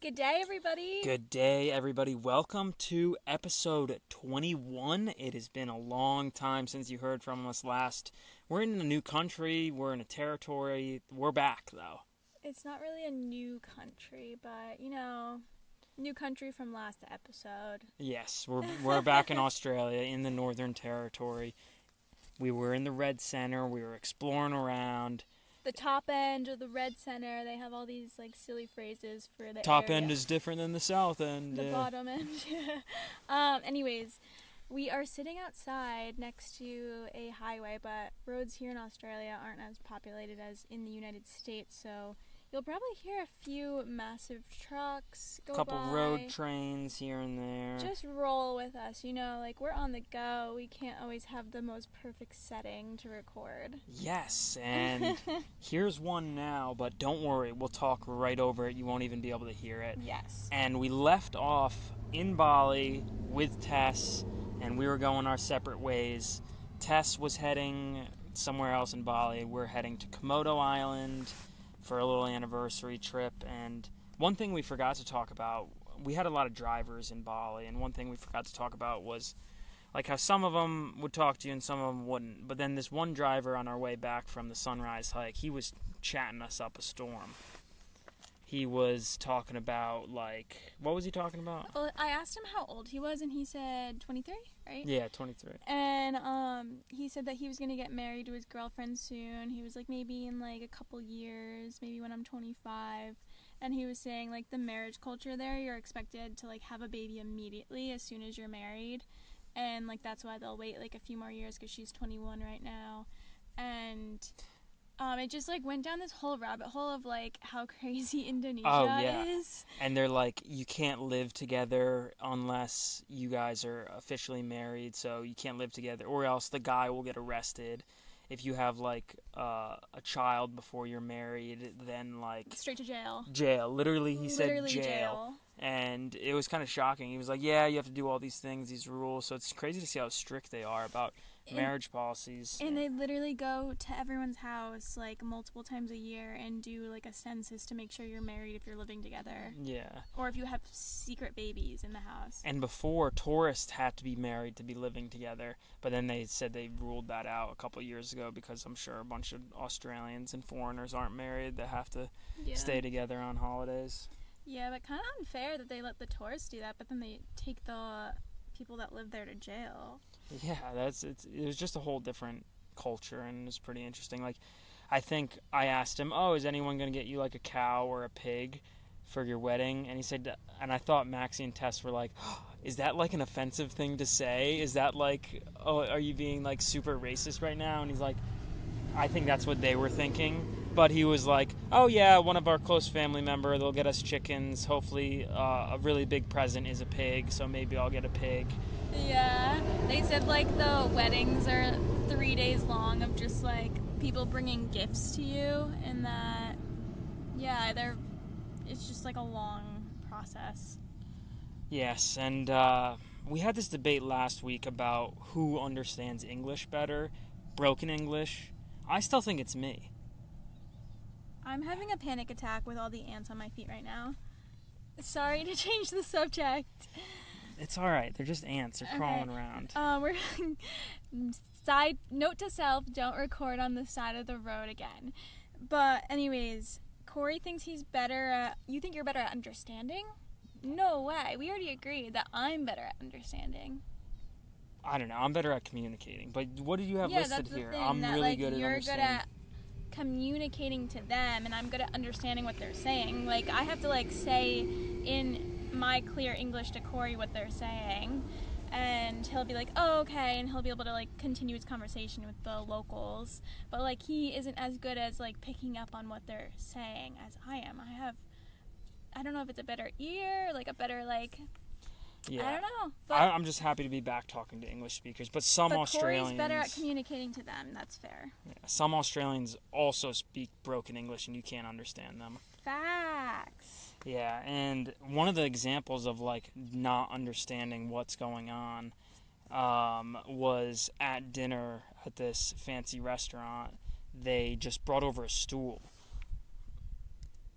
Good day, everybody. Good day, everybody. Welcome to episode 21. It has been a long time since you heard from us last. We're in a new country. We're in a territory. We're back, though. It's not really a new country, but, new country from last episode. Yes, we're back in Australia, in the Northern Territory. We were in the Red Center. We were exploring around. The top end or the red center, they have all these, silly phrases for the Top area. end is different than the south end. The bottom end. Anyways, we are sitting outside next to a highway, but roads here in Australia aren't as populated as in the United States, so you'll probably hear a few massive trucks go by. Couple road trains here and there. Just roll with us, we're on the go. We can't always have the most perfect setting to record. Yes, and here's one now, but don't worry, we'll talk right over it. You won't even be able to hear it. Yes. And we left off in Bali with Tess, and we were going our separate ways. Tess was heading somewhere else in Bali. We're heading to Komodo Island for a little anniversary trip, and one thing we forgot to talk about, we had a lot of drivers in Bali, and one thing we forgot to talk about was like how some of them would talk to you and some of them wouldn't. But then this one driver on our way back from the sunrise hike, he was chatting us up a storm. He was talking about, what was he talking about? Well, I asked him how old he was, and he said 23, right? Yeah, 23. And he said that he was going to get married to his girlfriend soon. He was maybe in a couple years, maybe when I'm 25. And he was saying the marriage culture there, you're expected to have a baby immediately as soon as you're married. And that's why they'll wait a few more years because she's 21 right now. And it just went down this whole rabbit hole of how crazy Indonesia is. And they're you can't live together unless you guys are officially married, so you can't live together, or else the guy will get arrested. If you have a child before you're married, then straight to jail. Jail. Literally, he said jail. And it was kind of shocking. He was like, yeah, you have to do all these things, these rules. So it's crazy to see how strict they are about marriage policies. And they literally go to everyone's house multiple times a year and do a census to make sure you're married if you're living together. Yeah. Or if you have secret babies in the house. And before, tourists had to be married to be living together. But then they said they ruled that out a couple years ago because I'm sure a bunch of Australians and foreigners aren't married that have to stay together on holidays. Yeah, but kind of unfair that they let the tourists do that, but then they take the people that live there to jail. Yeah, it was just a whole different culture, and it's pretty interesting. I think I asked him, oh, is anyone going to get you a cow or a pig for your wedding? And he said, and I thought Maxie and Tess were like, oh, is that an offensive thing to say? Is that oh, are you being super racist right now? And he's like, I think that's what they were thinking. But he was like, oh yeah, one of our close family member, they'll get us chickens. Hopefully a really big present is a pig, so maybe I'll get a pig. Yeah, they said the weddings are 3 days long of just people bringing gifts to you, and that, yeah, it's just a long process. Yes, and we had this debate last week about who understands English better, broken English. I still think it's me. I'm having a panic attack with all the ants on my feet right now. Sorry to change the subject. It's alright, they're just ants, they're crawling around. We're side note to self, don't record on the side of the road again. But anyways, Kory thinks he's better at, you think you're better at understanding? No way, we already agreed that I'm better at understanding. I don't know, I'm better at communicating, but what did you have listed here? Thing, I'm that, really good at you're understanding. Good at communicating to them, and I'm good at understanding what they're saying. I have to say in my clear English to Kory what they're saying, and he'll be like, oh, okay, and he'll be able to continue his conversation with the locals. But he isn't as good as picking up on what they're saying as I am. I don't know if it's a better ear, a better yeah. I don't know. But I'm just happy to be back talking to English speakers, but Australians... Kory's better at communicating to them, that's fair. Yeah, some Australians also speak broken English and you can't understand them. Facts. Yeah, and one of the examples of not understanding what's going on was at dinner at this fancy restaurant. They just brought over a stool.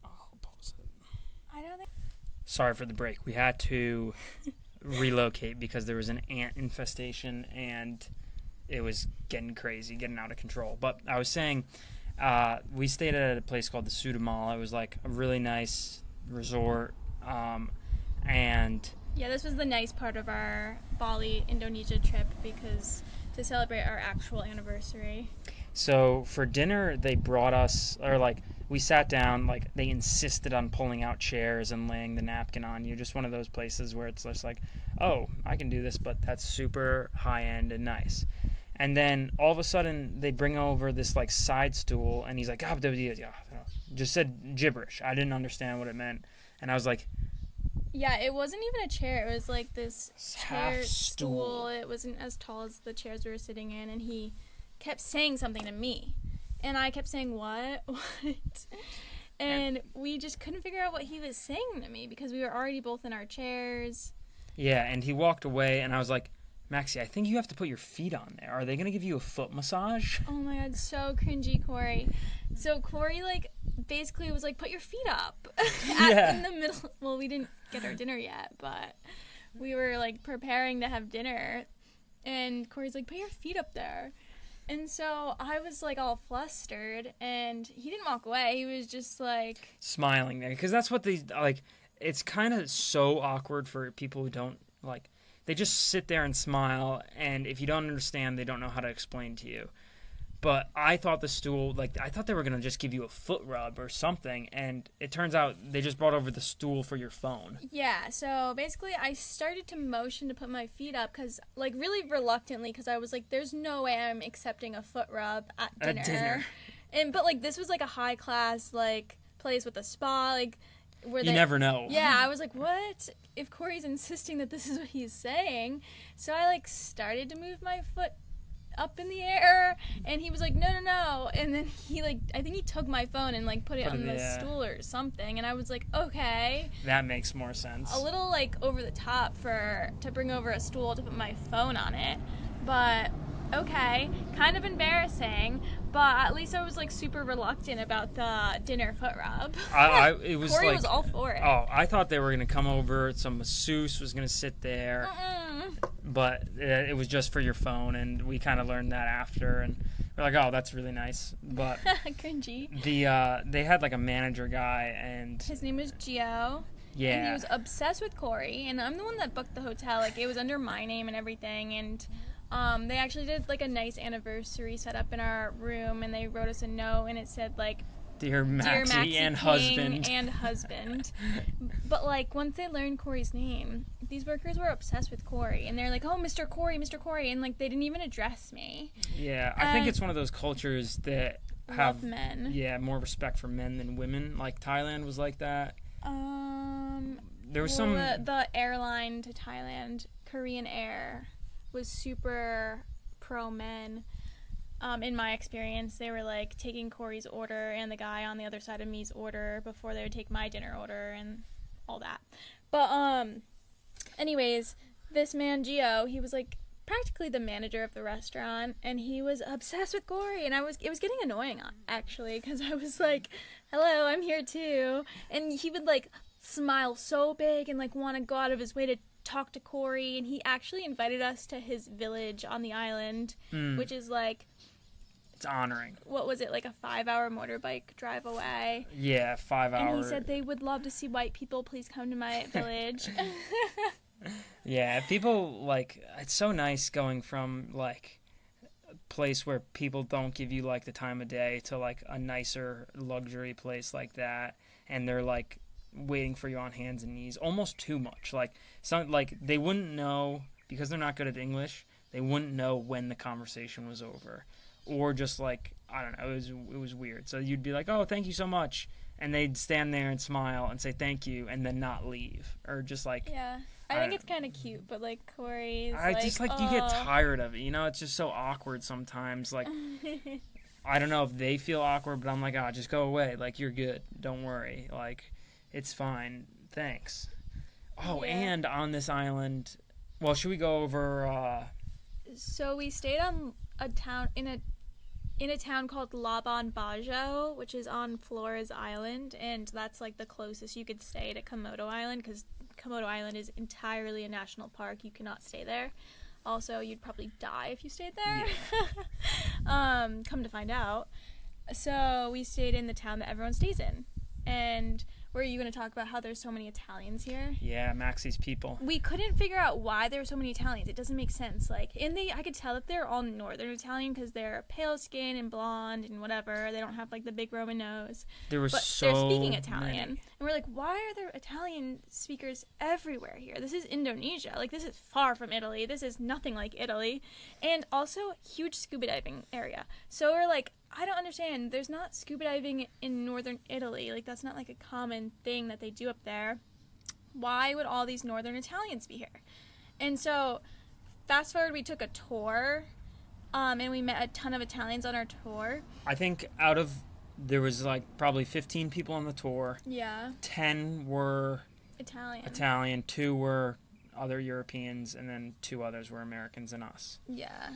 I'll pause it. I don't think sorry for the break. We had to relocate because there was an ant infestation and it was getting crazy, getting out of control. But I was saying, we stayed at a place called the Sudamal. It was like a really nice resort, and Yeah, this was the nice part of our Bali, Indonesia trip because to celebrate our actual anniversary. so for dinner they brought us, or like we sat down, like they insisted on pulling out chairs and laying the napkin on you. Just one of those places where it's just like, oh, I can do this, but that's super high end and nice. And then all of a sudden they bring over this like side stool, and he's like, just said gibberish. I didn't understand what it meant, and I was like, Yeah, it wasn't even a chair. It was like this half chair stool. stool. It wasn't as tall as the chairs we were sitting in, and he kept saying something to me. And I kept saying, what? What? And we just couldn't figure out what he was saying to me because we were already both in our chairs. Yeah, and he walked away, and I was like, Maxie, I think you have to put your feet on there. Are they going to give you a foot massage? Oh my god, so cringy, Kory. So Kory, like, basically was like, put your feet up. In the middle. Well, we didn't get our dinner yet, but we were, like, preparing to have dinner. And Kory's like, put your feet up there. And so I was, like, all flustered, and he didn't walk away. He was just, like... Smiling there. Because that's what they, like, it's kind of so awkward for people who don't, like, they just sit there and smile, and if you don't understand, they don't know how to explain to you. But I thought the stool, like, I thought they were going to just give you a foot rub or something, and it turns out they just brought over the stool for your phone. Yeah, so basically I started to motion to put my feet up, because, like, really reluctantly, because I was like, there's no way I'm accepting a foot rub at dinner. But, like, this was, like, a high-class, like, place with a spa, like... You never know. Yeah, I was like, what? If Kory's insisting that this is what he's saying. So I, like, started to move my foot up in the air, and he was like, no. And then he, like, I think he took my phone and, like, put it on the stool or something. And I was like, okay. That makes more sense. A little, like, over the top to bring over a stool to put my phone on it. But... okay, kind of embarrassing, but at least I was like super reluctant about the dinner foot rub. It was Kory like, was all for it. Oh, I thought they were gonna come over. Some masseuse was gonna sit there, but it was just for your phone, and we kind of learned that after, and we're like, oh, that's really nice. But cringy. They had like a manager guy, and his name was Gio. Yeah. And he was obsessed with Kory, and I'm the one that booked the hotel. Like, it was under my name and everything, and they actually did, like, a nice anniversary set up in our room, and they wrote us a note, and it said, like, Dear Maxie and husband. And husband. But, like, once they learned Kory's name, these workers were obsessed with Kory, and they're like, oh, Mr. Kory, and, like, they didn't even address me. Yeah, I think it's one of those cultures that have men. Yeah, more respect for men than women. Like, Thailand was like that. There was the airline to Thailand, Korean Air, was super pro men. In my experience, they were like taking Kory's order and the guy on the other side of me's order before they would take my dinner order and all that. But anyways, this man Gio, he was like practically the manager of the restaurant, and he was obsessed with Kory, and it was getting annoying actually, because I was like, hello, I'm here too, and he would like smile so big and like want to go out of his way to talk to Kory, and he actually invited us to his village on the island, which is like, it's honoring. What was it, like a 5-hour motorbike drive away? Yeah, 5 hours. And he said they would love to see white people. Please come to my village. Yeah, people, like, it's so nice going from, like, a place where people don't give you, like, the time of day to, like, a nicer luxury place like that. And they're, like, waiting for you on hands and knees. Almost too much. Like, they wouldn't know, because they're not good at English, they wouldn't know when the conversation was over. Or just, like, I don't know, it was weird. So you'd be like, oh, thank you so much. And they'd stand there and smile and say thank you and then not leave. Or just, like... Yeah. I think it's kind of cute, but, like, Kory's, you get tired of it, you know? It's just so awkward sometimes. Like, I don't know if they feel awkward, but I'm like, just go away. Like, you're good. Don't worry. Like, it's fine. Thanks. Oh, yeah. And on this island... Well, should we go over... So we stayed on in a in a town called Labuan Bajo, which is on Flores Island, and that's like the closest you could stay to Komodo Island, because Komodo Island is entirely a national park. You cannot stay there. Also, you'd probably die if you stayed there. Yeah. Come to find out. So we stayed in the town that everyone stays in. And were you going to talk about how there's so many Italians here? Yeah, Maxie's people. We couldn't figure out why there were so many Italians. It doesn't make sense. Like, I could tell that they're all Northern Italian because they're pale skin and blonde and whatever. They don't have like the big Roman nose. There was but so they're speaking Italian, many. and we're like, why are there Italian speakers everywhere here? This is Indonesia. Like, this is far from Italy. This is nothing like Italy, and also huge scuba diving area. So we're like, I don't understand. There's not scuba diving in northern Italy. Like, that's not like a common thing that they do up there. Why would all these northern Italians be here? And so, fast forward, we took a tour, and we met a ton of Italians on our tour. I think there was like probably 15 people on the tour. Yeah. 10 were Italian. 2 were other Europeans, and then 2 others were Americans and us. Yeah.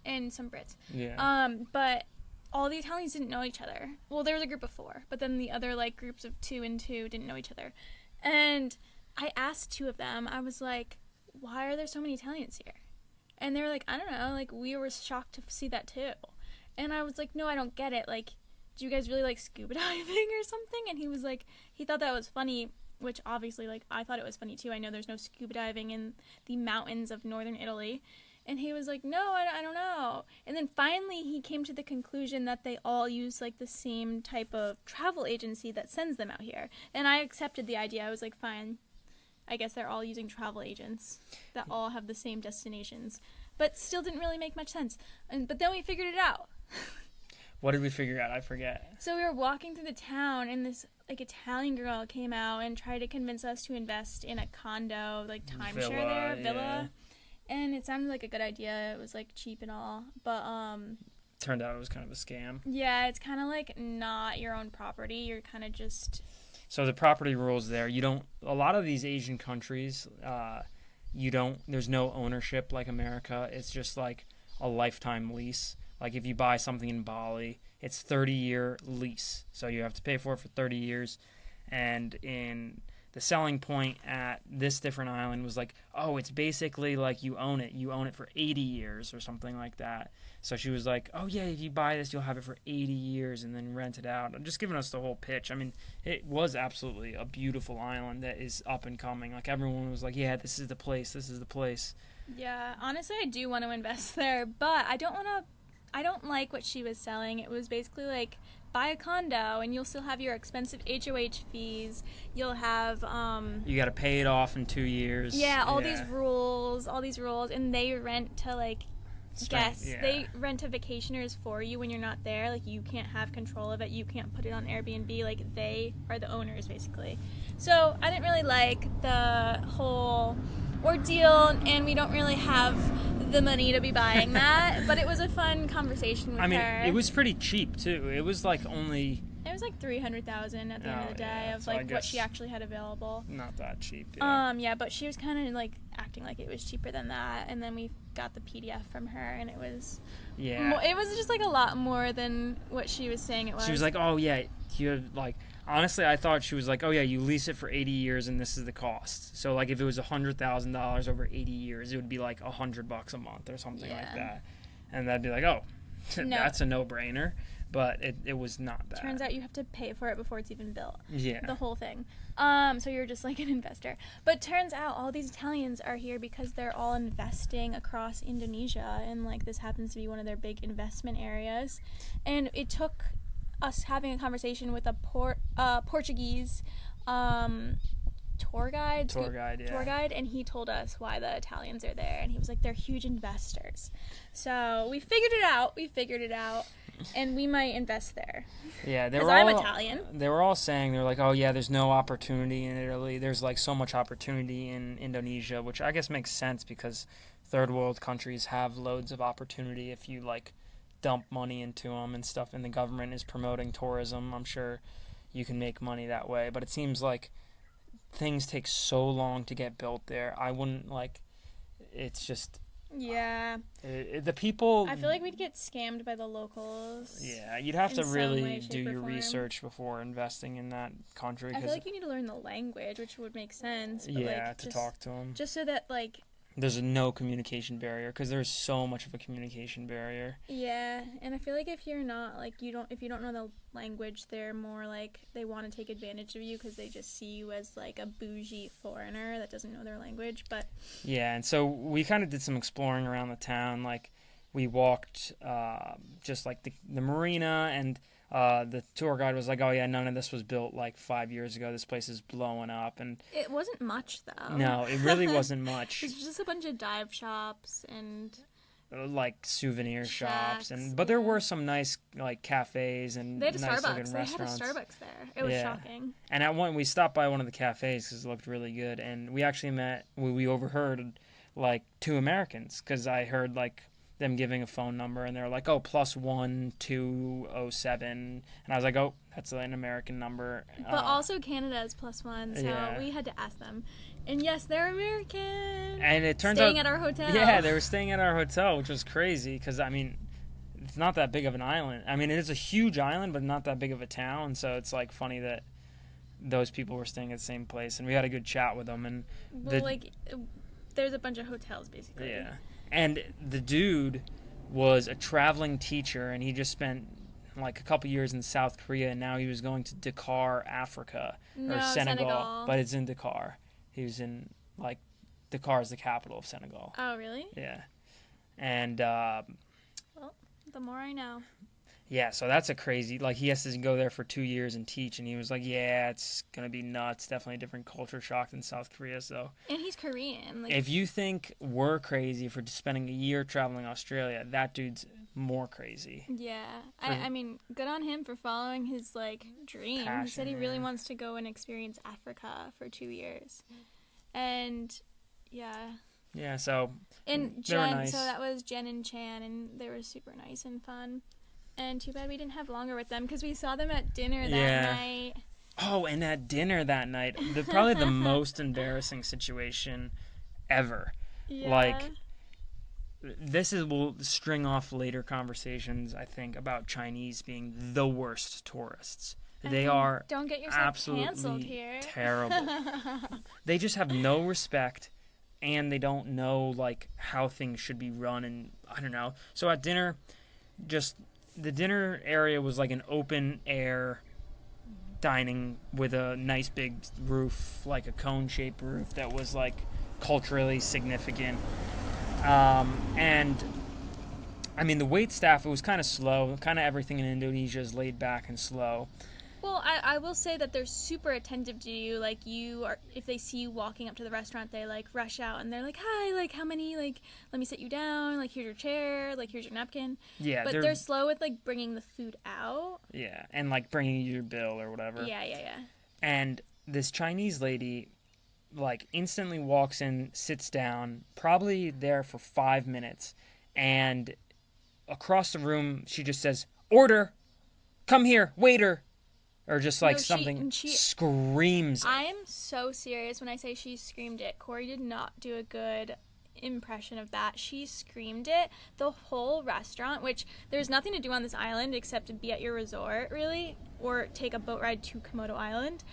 And some Brits. Yeah. But all the Italians didn't know each other. Well, there was a group of 4, but then the other like groups of 2 and 2 didn't know each other. And I asked 2 of them, I was like, why are there so many Italians here? And they were like, I don't know, like, we were shocked to see that too. And I was like, no, I don't get it. Like, do you guys really like scuba diving or something? And he was like, he thought that was funny, which obviously, like, I thought it was funny too. I know there's no scuba diving in the mountains of northern Italy. And he was like, no, I don't know. And then finally he came to the conclusion that they all use, like, the same type of travel agency that sends them out here. And I accepted the idea. I was like, fine. I guess they're all using travel agents that all have the same destinations. But still didn't really make much sense. But then we figured it out. What did we figure out? I forget. So we were walking through the town, and this, like, Italian girl came out and tried to convince us to invest in a condo, like, timeshare villa. And it sounded like a good idea. It was, like, cheap and all. But, turned out it was kind of a scam. yeah, it's kind of, like, not your own property. You're kind of just... So the property rules there, a lot of these Asian countries, there's no ownership like America. It's just, like, a lifetime lease. Like, if you buy something in Bali, it's 30-year lease. So you have to pay for it for 30 years. And the selling point at this different island was like, oh, it's basically like you own it. You own it for 80 years or something like that. So she was like, oh, yeah, if you buy this, you'll have it for 80 years and then rent it out. Just giving us the whole pitch. I mean, it was absolutely a beautiful island that is up and coming. Like, everyone was like, yeah, this is the place. This is the place. Yeah, honestly, I do want to invest there, but I don't like what she was selling. It was basically like, buy a condo and you'll still have your expensive HOH fees. You'll have you got to pay it off in 2 years. Yeah, all these rules, and they rent to, like, guests. Yeah. They rent to vacationers for you when you're not there. Like, you can't have control of it. You can't put it on Airbnb. Like, they are the owners, basically. So I didn't really like the whole ordeal, and we don't really have the money to be buying that. But it was a fun conversation with her. I mean, it was pretty cheap too. It was like only... It was like $300,000 at the end of the day of, like, what she actually had available. Not that cheap. Yeah. Yeah, but she was kind of, like, acting like it was cheaper than that, and then we got the PDF from her, and it was... Yeah. It was just, like, a lot more than what she was saying it was. She was like, oh, yeah, you have, like... Honestly, I thought she was like, oh, yeah, you lease it for 80 years, and this is the cost. So, like, if it was $100,000 over 80 years, it would be, like, $100 a month or something like that. And that'd be like, oh, that's a no-brainer. But it was not that. Turns out you have to pay for it before it's even built. Yeah. The whole thing. So you're just like an investor. But turns out all these Italians are here because they're all investing across Indonesia. And, like, this happens to be one of their big investment areas. And it took us having a conversation with a Portuguese tour guide, and he told us why the Italians are there. And he was like, they're huge investors. So we figured it out. And we might invest there. Yeah, because I'm Italian. They were all saying, they're like, oh yeah, there's no opportunity in Italy. There's like so much opportunity in Indonesia, which I guess makes sense because third world countries have loads of opportunity if you like dump money into them and stuff. And the government is promoting tourism. I'm sure you can make money that way. But it seems like things take so long to get built there. I wouldn't like. It's just. Yeah. The people... I feel like we'd get scammed by the locals. Yeah, you'd have to in some really way, do shape, or your form. research before investing in that country. I feel like you need to learn the language, which would make sense. But yeah, like, to talk to them. Just so that, like... There's no communication barrier, because there's so much of a communication barrier. Yeah, and I feel like if you're not, like, if you don't know the language, they're more like, they want to take advantage of you because they just see you as, like, a bougie foreigner that doesn't know their language, but... Yeah, and so we kind of did some exploring around the town. Like, we walked just, like, the marina, and the tour guide was like, oh, yeah, none of this was built, like, 5 years ago. This place is blowing up. And It wasn't much, though. no, it really wasn't much. It was just a bunch of dive shops and... like souvenir shops, shacks, but there were some nice like cafes and they had a nice Starbucks. looking They restaurants. had a Starbucks there. It was shocking. And at one, we stopped by one of the cafes because it looked really good, and we actually we overheard like 2 Americans, because I heard like them giving a phone number, and they were like, oh, +1 207, and I was like, oh, that's an American number. But also Canada is +1, so we had to ask them. And yes, they're American. And it turns staying out, at our hotel. Yeah, they were staying at our hotel, which was crazy because, I mean, it's not that big of an island. I mean, it is a huge island, but not that big of a town. So it's like funny that those people were staying at the same place, and we had a good chat with them. And there's a bunch of hotels basically. Yeah, and the dude was a traveling teacher, and he just spent like a couple years in South Korea, and now he was going to Dakar, Africa, or Senegal, but it's in Dakar. He was in, like, Dakar is the capital of Senegal. Oh, really? Yeah. And, well, the more I know. Yeah, so that's a crazy, like, he has to go there for 2 years and teach, and he was like, yeah, it's going to be nuts. Definitely a different culture shock than South Korea, so. And he's Korean. Like, if you think we're crazy for spending a year traveling Australia, that dude's more crazy. Yeah. I mean, good on him for following his, like, dream. Passion, he said he really wants to go and experience Africa for 2 years. And, yeah. Yeah, so and they were Jen, nice. So that was Jen and Chan, and they were super nice and fun. And too bad we didn't have longer with them, because we saw them at dinner that night. Oh, and at dinner that night, probably the most embarrassing situation ever. Yeah. Like, will string off later conversations, I think, about Chinese being the worst tourists. They are don't get yourself absolutely canceled here. terrible. They just have no respect, and they don't know, like, how things should be run, and I don't know. So at dinner, the dinner area was like an open air dining with a nice big roof, like a cone-shaped roof that was like culturally significant. And I mean, the wait staff, it was kind of slow. Kind of everything in Indonesia is laid back and slow. Well, I will say that they're super attentive to you. Like, if they see you walking up to the restaurant, they, like, rush out and they're like, hi, like, how many, like, let me sit you down, like, here's your chair, like, here's your napkin. Yeah. But they're slow with, like, bringing the food out. Yeah, and, like, bringing you your bill or whatever. Yeah. And this Chinese lady, like, instantly walks in, sits down, probably there for 5 minutes, and across the room, she just says, order, come here, waiter. Or just like she screams it. I am so serious when I say she screamed it. Kory did not do a good impression of that. She screamed it the whole restaurant, which there's nothing to do on this island except to be at your resort, really, or take a boat ride to Komodo Island.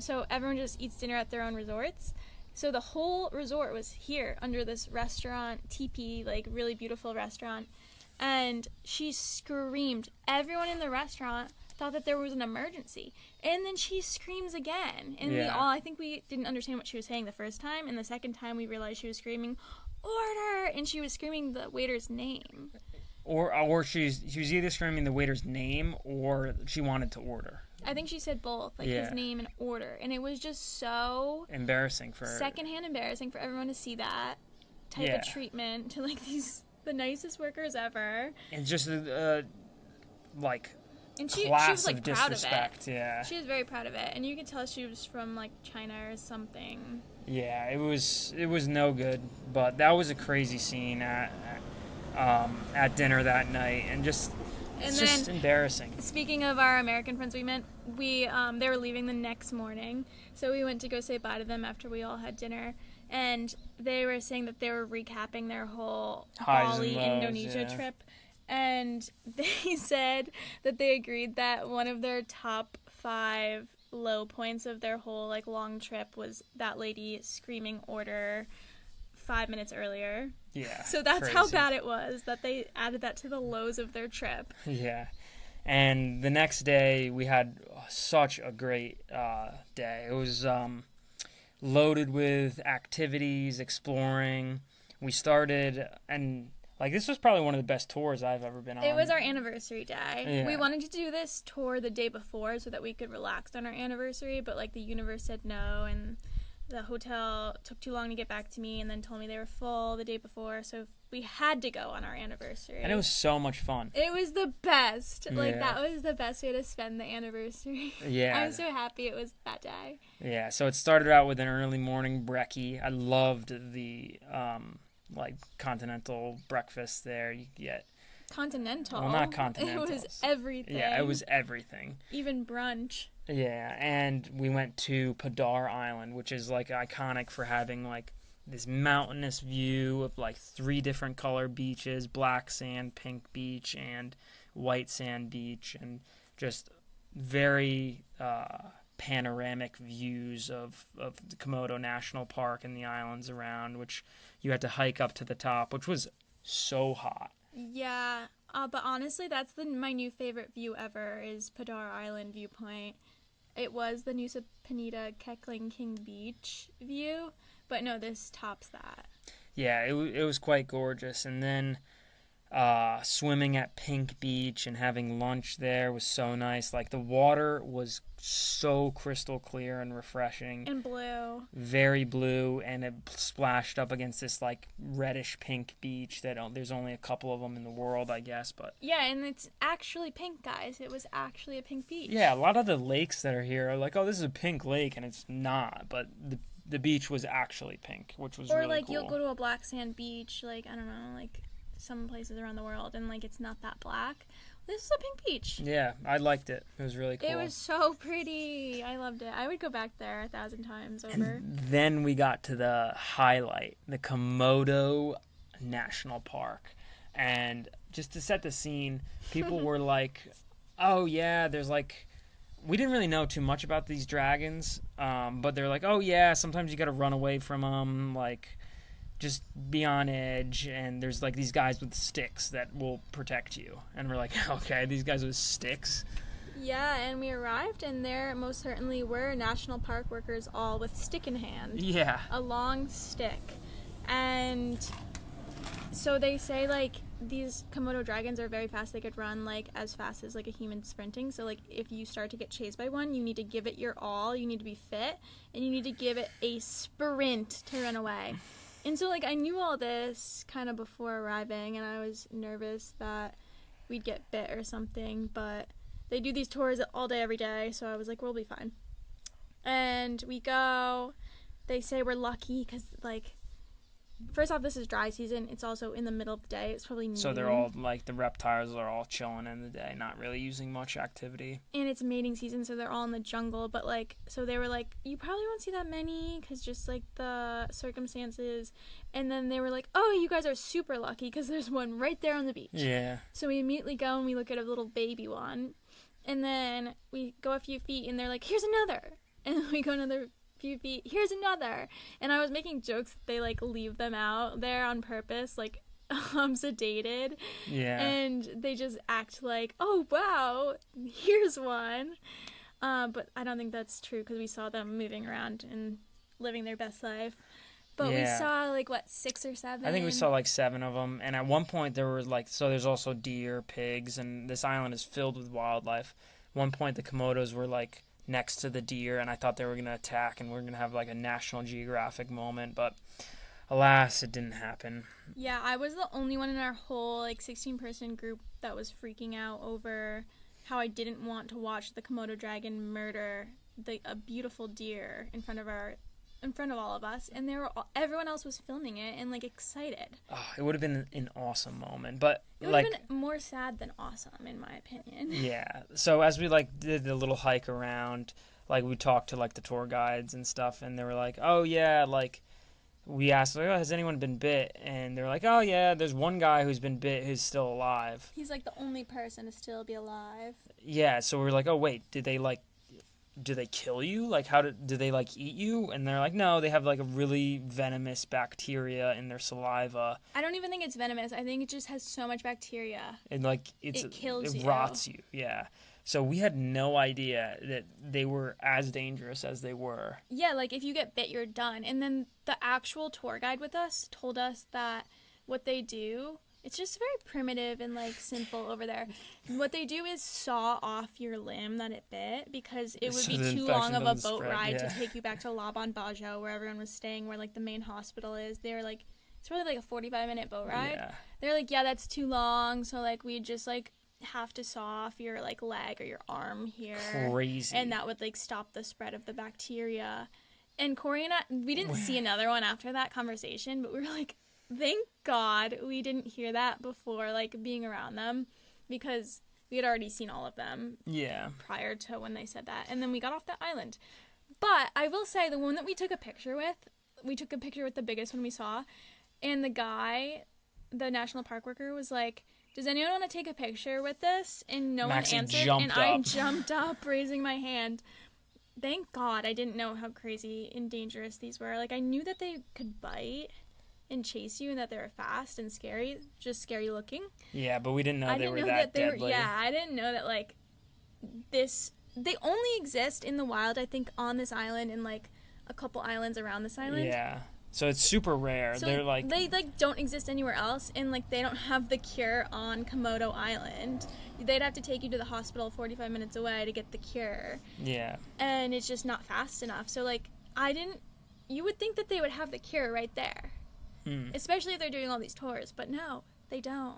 So everyone just eats dinner at their own resorts. So the whole resort was here under this restaurant, teepee, like really beautiful restaurant. And she screamed. Everyone in the restaurant thought that there was an emergency, and then she screams again, and I think we didn't understand what she was saying the first time, and the second time we realized she was screaming order, and she was screaming the waiter's name, or she was either screaming the waiter's name or she wanted to order. I think she said both, like his name and order, and it was just so embarrassing secondhand embarrassing for everyone to see that type of treatment to like the nicest workers ever, and just like. And she was like proud of it. Yeah. She was very proud of it, and you could tell she was from like China or something. Yeah, it was no good, but that was a crazy scene at dinner that night, and just It's just embarrassing. Speaking of our American friends we met, they were leaving the next morning, so we went to go say bye to them after we all had dinner, and they were saying that they were recapping their whole Bali, Indonesia trip, and they said that they agreed that one of their top 5 low points of their whole like long trip was that lady screaming order 5 minutes earlier. Yeah. So that's crazy. How bad it was that they added that to the lows of their trip. Yeah. And the next day we had such a great day. It was loaded with activities, exploring. We started, and like this was probably one of the best tours I've ever been on. It was our anniversary day. Yeah. We wanted to do this tour the day before so that we could relax on our anniversary, but like the universe said no, and the hotel took too long to get back to me and then told me they were full the day before, so we had to go on our anniversary. And it was so much fun. It was the best. Like, that was the best way to spend the anniversary. Yeah. I'm so happy it was that day. Yeah, so it started out with an early morning brekkie. I loved the like continental breakfast there. You get continental. Well, not continental. It was everything. Yeah, it was everything. Even brunch. Yeah, and we went to Padar Island, which is like iconic for having like this mountainous view of like 3 different color beaches, black sand, pink beach, and white sand beach, and just very panoramic views of the Komodo National Park and the islands around, which you had to hike up to the top, which was so hot. Yeah, but honestly, that's my new favorite view ever is Padar Island viewpoint. It was the Nusa Penida Kekling King Beach view, but no, this tops that. Yeah, it was quite gorgeous. And then swimming at Pink Beach and having lunch there was so nice. Like, the water was so crystal clear and refreshing. And blue. Very blue, and it splashed up against this, like, reddish-pink beach that there's only a couple of them in the world, I guess. But yeah, and it's actually pink, guys. It was actually a pink beach. Yeah, a lot of the lakes that are here are like, oh, this is a pink lake, and it's not. But the beach was actually pink, which was really cool. Or, like, you'll go to a black sand beach, like, I don't know, like some places around the world, and like it's not that black. This is a pink beach. Yeah, I liked it. It was really cool. It was so pretty. I loved it. I would go back there 1,000 times over. And then we got to the highlight, the Komodo National Park. And just to set the scene, people were like, oh yeah, there's like, we didn't really know too much about these dragons, but they're like, oh yeah, sometimes you gotta run away from them, like, just be on edge, and there's like these guys with sticks that will protect you. And we're like, okay, these guys with sticks? Yeah, and we arrived, and there most certainly were national park workers all with stick in hand. Yeah. A long stick. And so they say, like, these Komodo dragons are very fast. They could run, like, as fast as, like, a human sprinting. So, like, if you start to get chased by one, you need to give it your all. You need to be fit, and you need to give it a sprint to run away. And so, like, I knew all this kind of before arriving, and I was nervous that we'd get bit or something, but they do these tours all day, every day, so I was like, we'll be fine. And we go. They say we're lucky because, like, first off, this is dry season. It's also in the middle of the day. It's probably noon. So they're all, like, the reptiles are all chilling in the day, not really using much activity. And it's mating season, so they're all in the jungle. But, like, so they were like, you probably won't see that many because just, like, the circumstances. And then they were like, oh, you guys are super lucky because there's one right there on the beach. Yeah. So we immediately go and we look at a little baby one. And then we go a few feet, and they're like, here's another. And then we go another few feet, here's another. And I was making jokes that they like leave them out there on purpose, like sedated. Yeah. And they just act like, oh wow, here's one. But I don't think that's true because we saw them moving around and living their best life. But we saw like 6 or 7. I think we saw like 7 of them. And at one point there were like, so there's also deer, pigs, and this island is filled with wildlife. At one point the Komodos were like next to the deer, and I thought they were going to attack, and we are going to have like a National Geographic moment, but alas, it didn't happen. Yeah, I was the only one in our whole like 16-person group that was freaking out over how I didn't want to watch the Komodo dragon murder a beautiful deer in front of our in front of all of us, and everyone else was filming it and like excited. Oh, it would have been an awesome moment, but it would have been more sad than awesome, in my opinion. Yeah. So as we like did the little hike around, like we talked to like the tour guides and stuff, and they were like, "Oh yeah," like we asked, like, "Oh, has anyone been bit?" And they're like, "Oh yeah, there's one guy who's been bit who's still alive." He's like the only person to still be alive. Yeah. So we're like, "Oh wait, do they kill you? Like, do they like eat you?" And they're like, "No, they have like a really venomous bacteria in their saliva." I don't even think it's venomous. I think it just has so much bacteria. And like it kills you. It rots you. Yeah. So we had no idea that they were as dangerous as they were. Yeah, like if you get bit, you're done. And then the actual tour guide with us told us that what they do, it's just very primitive and like simple over there. What they do is saw off your limb that it bit, because it would be too long of a boat ride to take you back to Labuan Bajo, where everyone was staying, where like the main hospital is. They're like, it's really like a 45-minute boat ride. Yeah. They're like, yeah, that's too long. So like we just like have to saw off your like leg or your arm here. Crazy. And that would like stop the spread of the bacteria. And Kory and I, we didn't see another one after that conversation, but we were like, thank God we didn't hear that before, like being around them, because we had already seen all of them. Yeah. Prior to when they said that. And then we got off the island. But I will say, the one that we took a picture with the biggest one we saw, and the guy, the national park worker, was like, "Does anyone want to take a picture with this?" And no Maxie one answered, and I jumped up, raising my hand. Thank God I didn't know how crazy and dangerous these were. Like, I knew that they could bite and chase you, and that they were fast and scary, just scary looking. Yeah, but we didn't know they were that deadly. Yeah, I didn't know that, like, they only exist in the wild, I think, on this island and, like, a couple islands around this island. Yeah. So it's super rare. So They're like, they like don't exist anywhere else, and like they don't have the cure on Komodo Island. They'd have to take you to the hospital 45 minutes away to get the cure. Yeah. And it's just not fast enough. So like you would think that they would have the cure right there. Especially if they're doing all these tours, but no, they don't.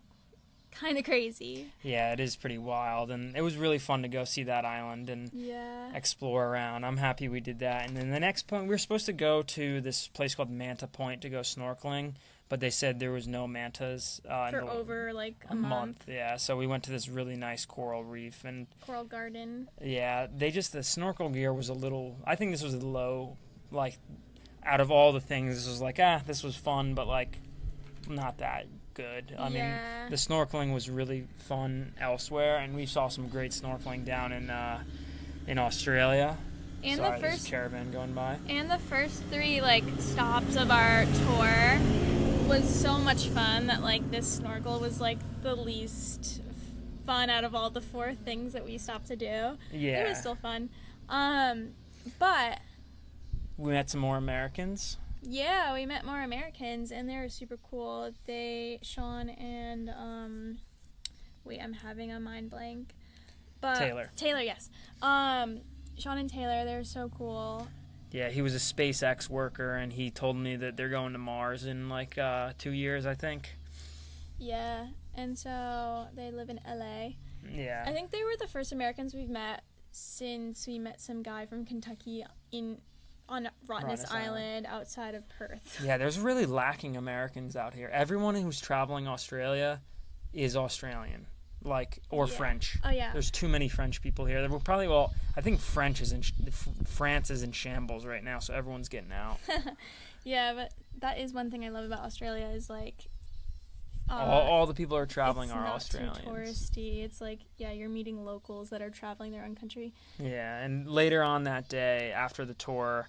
Kind of crazy. Yeah, it is pretty wild, and it was really fun to go see that island and explore around. I'm happy we did that. And then the next point, we were supposed to go to this place called Manta Point to go snorkeling, but they said there was no mantas for over like a month. Yeah, so we went to this really nice coral reef and coral garden. Yeah, the snorkel gear was a little. I think this was low. Like, out of all the things, this was like, this was fun, but like, not that good. I mean, the snorkeling was really fun elsewhere, and we saw some great snorkeling down in Australia. And Sorry, the there's a caravan going by. And the first 3 like stops of our tour was so much fun that like this snorkel was like the least fun out of all the 4 things that we stopped to do. Yeah, it was still fun. But we met some more Americans. Yeah, we met more Americans, and they were super cool. Sean and, wait, I'm having a mind blank. But Taylor, yes. Sean and Taylor, they're so cool. Yeah, he was a SpaceX worker, and he told me that they're going to Mars in like 2 years, I think. Yeah, and so they live in LA. Yeah. I think they were the first Americans we've met since we met some guy from Kentucky on Rottnest Island outside of Perth. Yeah, there's really lacking Americans out here. Everyone who's traveling Australia is Australian, or French. Oh yeah. There's too many French people here. We're probably I think France is in shambles right now, so everyone's getting out. Yeah, but that is one thing I love about Australia is like all the people who are traveling are Australians. It's not too touristy. It's like, you're meeting locals that are traveling their own country. Yeah, and later on that day after the tour,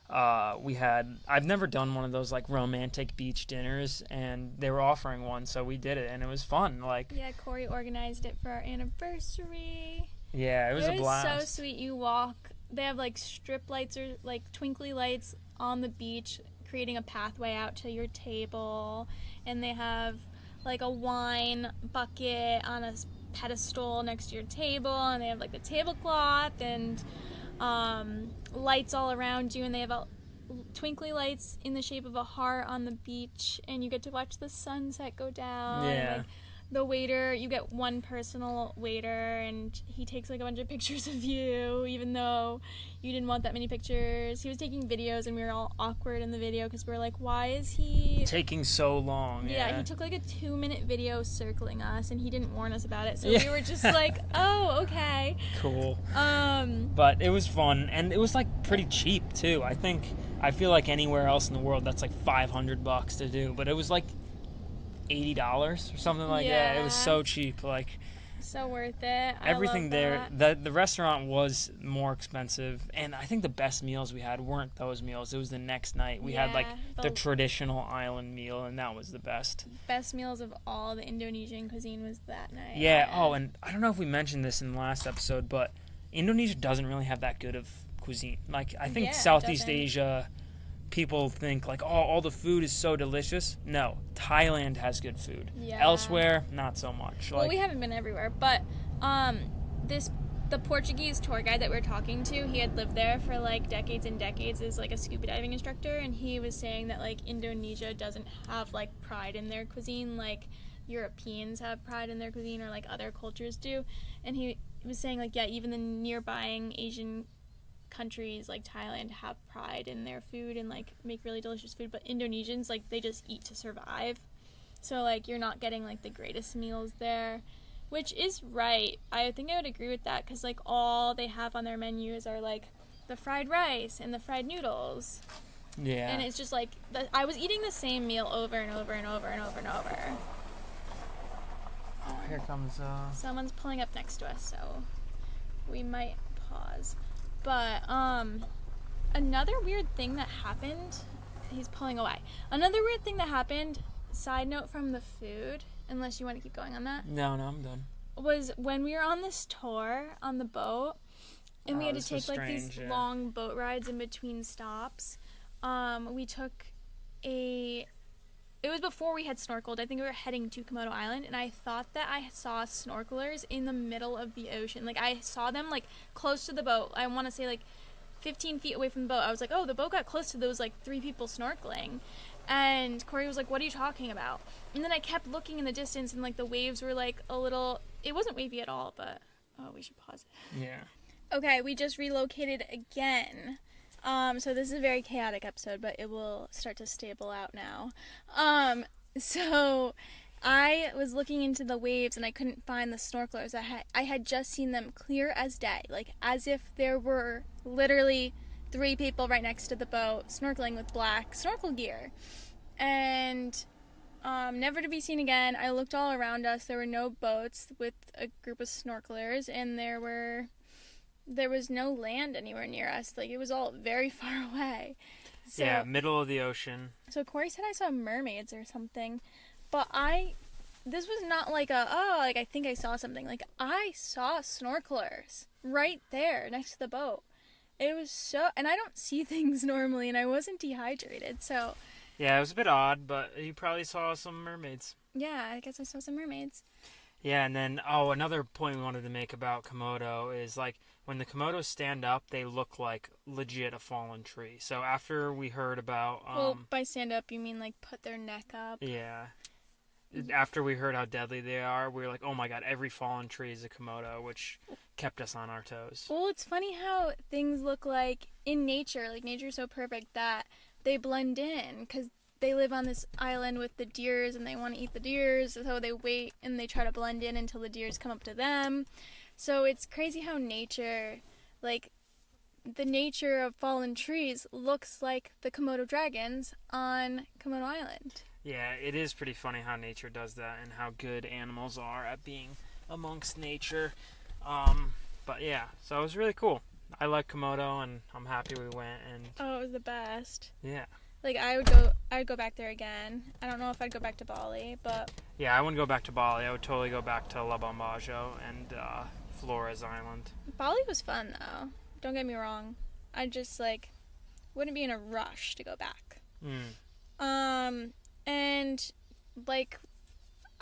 I've never done one of those like romantic beach dinners, and they were offering one, so we did it, and it was fun. Kory organized it for our anniversary. Yeah, it was a blast. It was so sweet. You walk, they have like strip lights or like twinkly lights on the beach, creating a pathway out to your table, and they have like a wine bucket on a pedestal next to your table, and they have like a tablecloth and lights all around you, and they have twinkly lights in the shape of a heart on the beach, and you get to watch the sunset go down. Yeah. And, like, the waiter, you get one personal waiter, and he takes like a bunch of pictures of you, even though you didn't want that many pictures. He was taking videos, and we were all awkward in the video because we were like, why is he taking so long? Yeah, he took like a 2-minute video circling us, and he didn't warn us about it, so we were just like, oh, okay. Cool. But it was fun, and it was like pretty cheap too. I feel like anywhere else in the world that's like $500 to do, but it was like $80 or something like that. It was so cheap, like so worth it. Everything there. The restaurant was more expensive, and I think the best meals we had weren't those meals. It was the next night. We had like the traditional island meal, and that was the best. Best meals of all the Indonesian cuisine was that night. Yeah. Oh, and I don't know if we mentioned this in the last episode, but Indonesia doesn't really have that good of cuisine. Like I think Southeast Asia, people think like, oh, all the food is so delicious. No, Thailand has good food. Yeah. Elsewhere, not so much. Well, we haven't been everywhere, but the Portuguese tour guide that we were talking to, he had lived there for like decades and decades as like a scuba diving instructor, and he was saying that like Indonesia doesn't have like pride in their cuisine like Europeans have pride in their cuisine or like other cultures do. And he was saying like, yeah, even the nearby Asian countries like Thailand have pride in their food and like make really delicious food, but Indonesians, like, they just eat to survive. So like you're not getting like the greatest meals there, which is right. I think I would agree with that, because like all they have on their menus are like the fried rice and the fried noodles. Yeah. And it's just like I was eating the same meal over and over and over and over and over. Oh, here comes someone's pulling up next to us, so we might pause. But another weird thing that happened, he's pulling away. Another weird thing that happened, side note from the food, unless you want to keep going on that. No, I'm done. Was when we were on this tour on the boat, and we had to take like these long boat rides in between stops. We took it was before we had snorkeled. I think we were heading to Komodo Island, and I thought that I saw snorkelers in the middle of the ocean. Like, I saw them, like, close to the boat. I want to say, like, 15 feet away from the boat. I was like, oh, the boat got close to those, like, 3 people snorkeling. And Kory was like, what are you talking about? And then I kept looking in the distance, and, like, the waves were, like, a little... It wasn't wavy at all, but... Oh, we should pause it. Yeah. Okay, we just relocated again. So this is a very chaotic episode, but it will start to stable out now. So I was looking into the waves and I couldn't find the snorkelers. I had just seen them clear as day, like as if there were literally 3 people right next to the boat snorkeling with black snorkel gear. And never to be seen again. I looked all around us. There were no boats with a group of snorkelers, and there was no land anywhere near us. Like, it was all very far away. So, yeah, middle of the ocean. So Kory said I saw mermaids or something, but this was not like I think I saw something. Like, I saw snorkelers right there next to the boat. It was so, and I don't see things normally, and I wasn't dehydrated, so. Yeah, it was a bit odd, but you probably saw some mermaids. Yeah, I guess I saw some mermaids. Yeah, and then, another point we wanted to make about Komodo is, like, when the Komodos stand up, they look like legit a fallen tree. So after we heard about... well, by stand up, you mean, like, put their neck up? Yeah. After we heard how deadly they are, we were like, oh my god, every fallen tree is a Komodo, which kept us on our toes. Well, it's funny how things look like in nature. Like, nature's so perfect that they blend in, because they live on this island with the deers, and they want to eat the deers, so they wait and they try to blend in until the deers come up to them. So it's crazy how nature, like, the nature of fallen trees looks like the Komodo dragons on Komodo Island. Yeah, it is pretty funny how nature does that and how good animals are at being amongst nature. But yeah, so it was really cool. I like Komodo, and I'm happy we went. And oh, it was the best. Yeah. Like, I would go back there again. I don't know if I'd go back to Bali, but... Yeah, I wouldn't go back to Bali. I would totally go back to Labambajo and Flores Island. Bali was fun, though. Don't get me wrong. I just, like, wouldn't be in a rush to go back. And, like,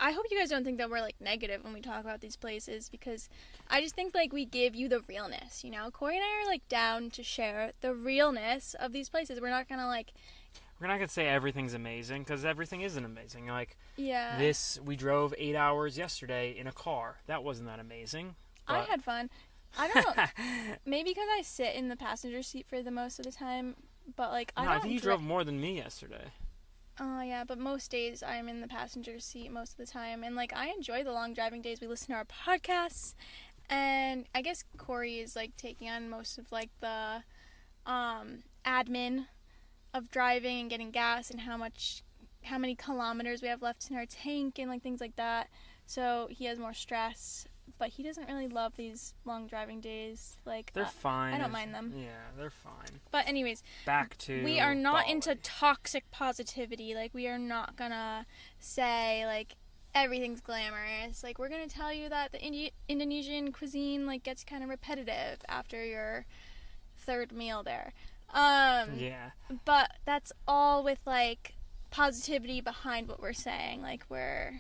I hope you guys don't think that we're like negative when we talk about these places, because I just think like we give you the realness, you know? Kory and I are like down to share the realness of these places. We're not gonna like, We're not gonna say everything's amazing, because everything isn't amazing. Like yeah. we drove 8 hours yesterday in a car. That wasn't that amazing. I But had fun. I don't know. Maybe because I sit in the passenger seat for the most of the time, but like no, I think you drove more than me yesterday. Oh yeah, but most days I'm in the passenger seat most of the time, and like I enjoy the long driving days. We listen to our podcasts, and I guess Kory is like taking on most of like the admin of driving and getting gas and how many kilometers we have left in our tank and like things like that. So he has more stress, but he doesn't really love these long driving days. Like They're fine. I don't mind them. Yeah, they're fine. But anyways, back to we are not Bali. into toxic positivity. Like we are not gonna say like everything's glamorous. Like we're gonna tell you that the Indonesian cuisine like gets kind of repetitive after your third meal there. Yeah. But that's all with like positivity behind what we're saying. Like we're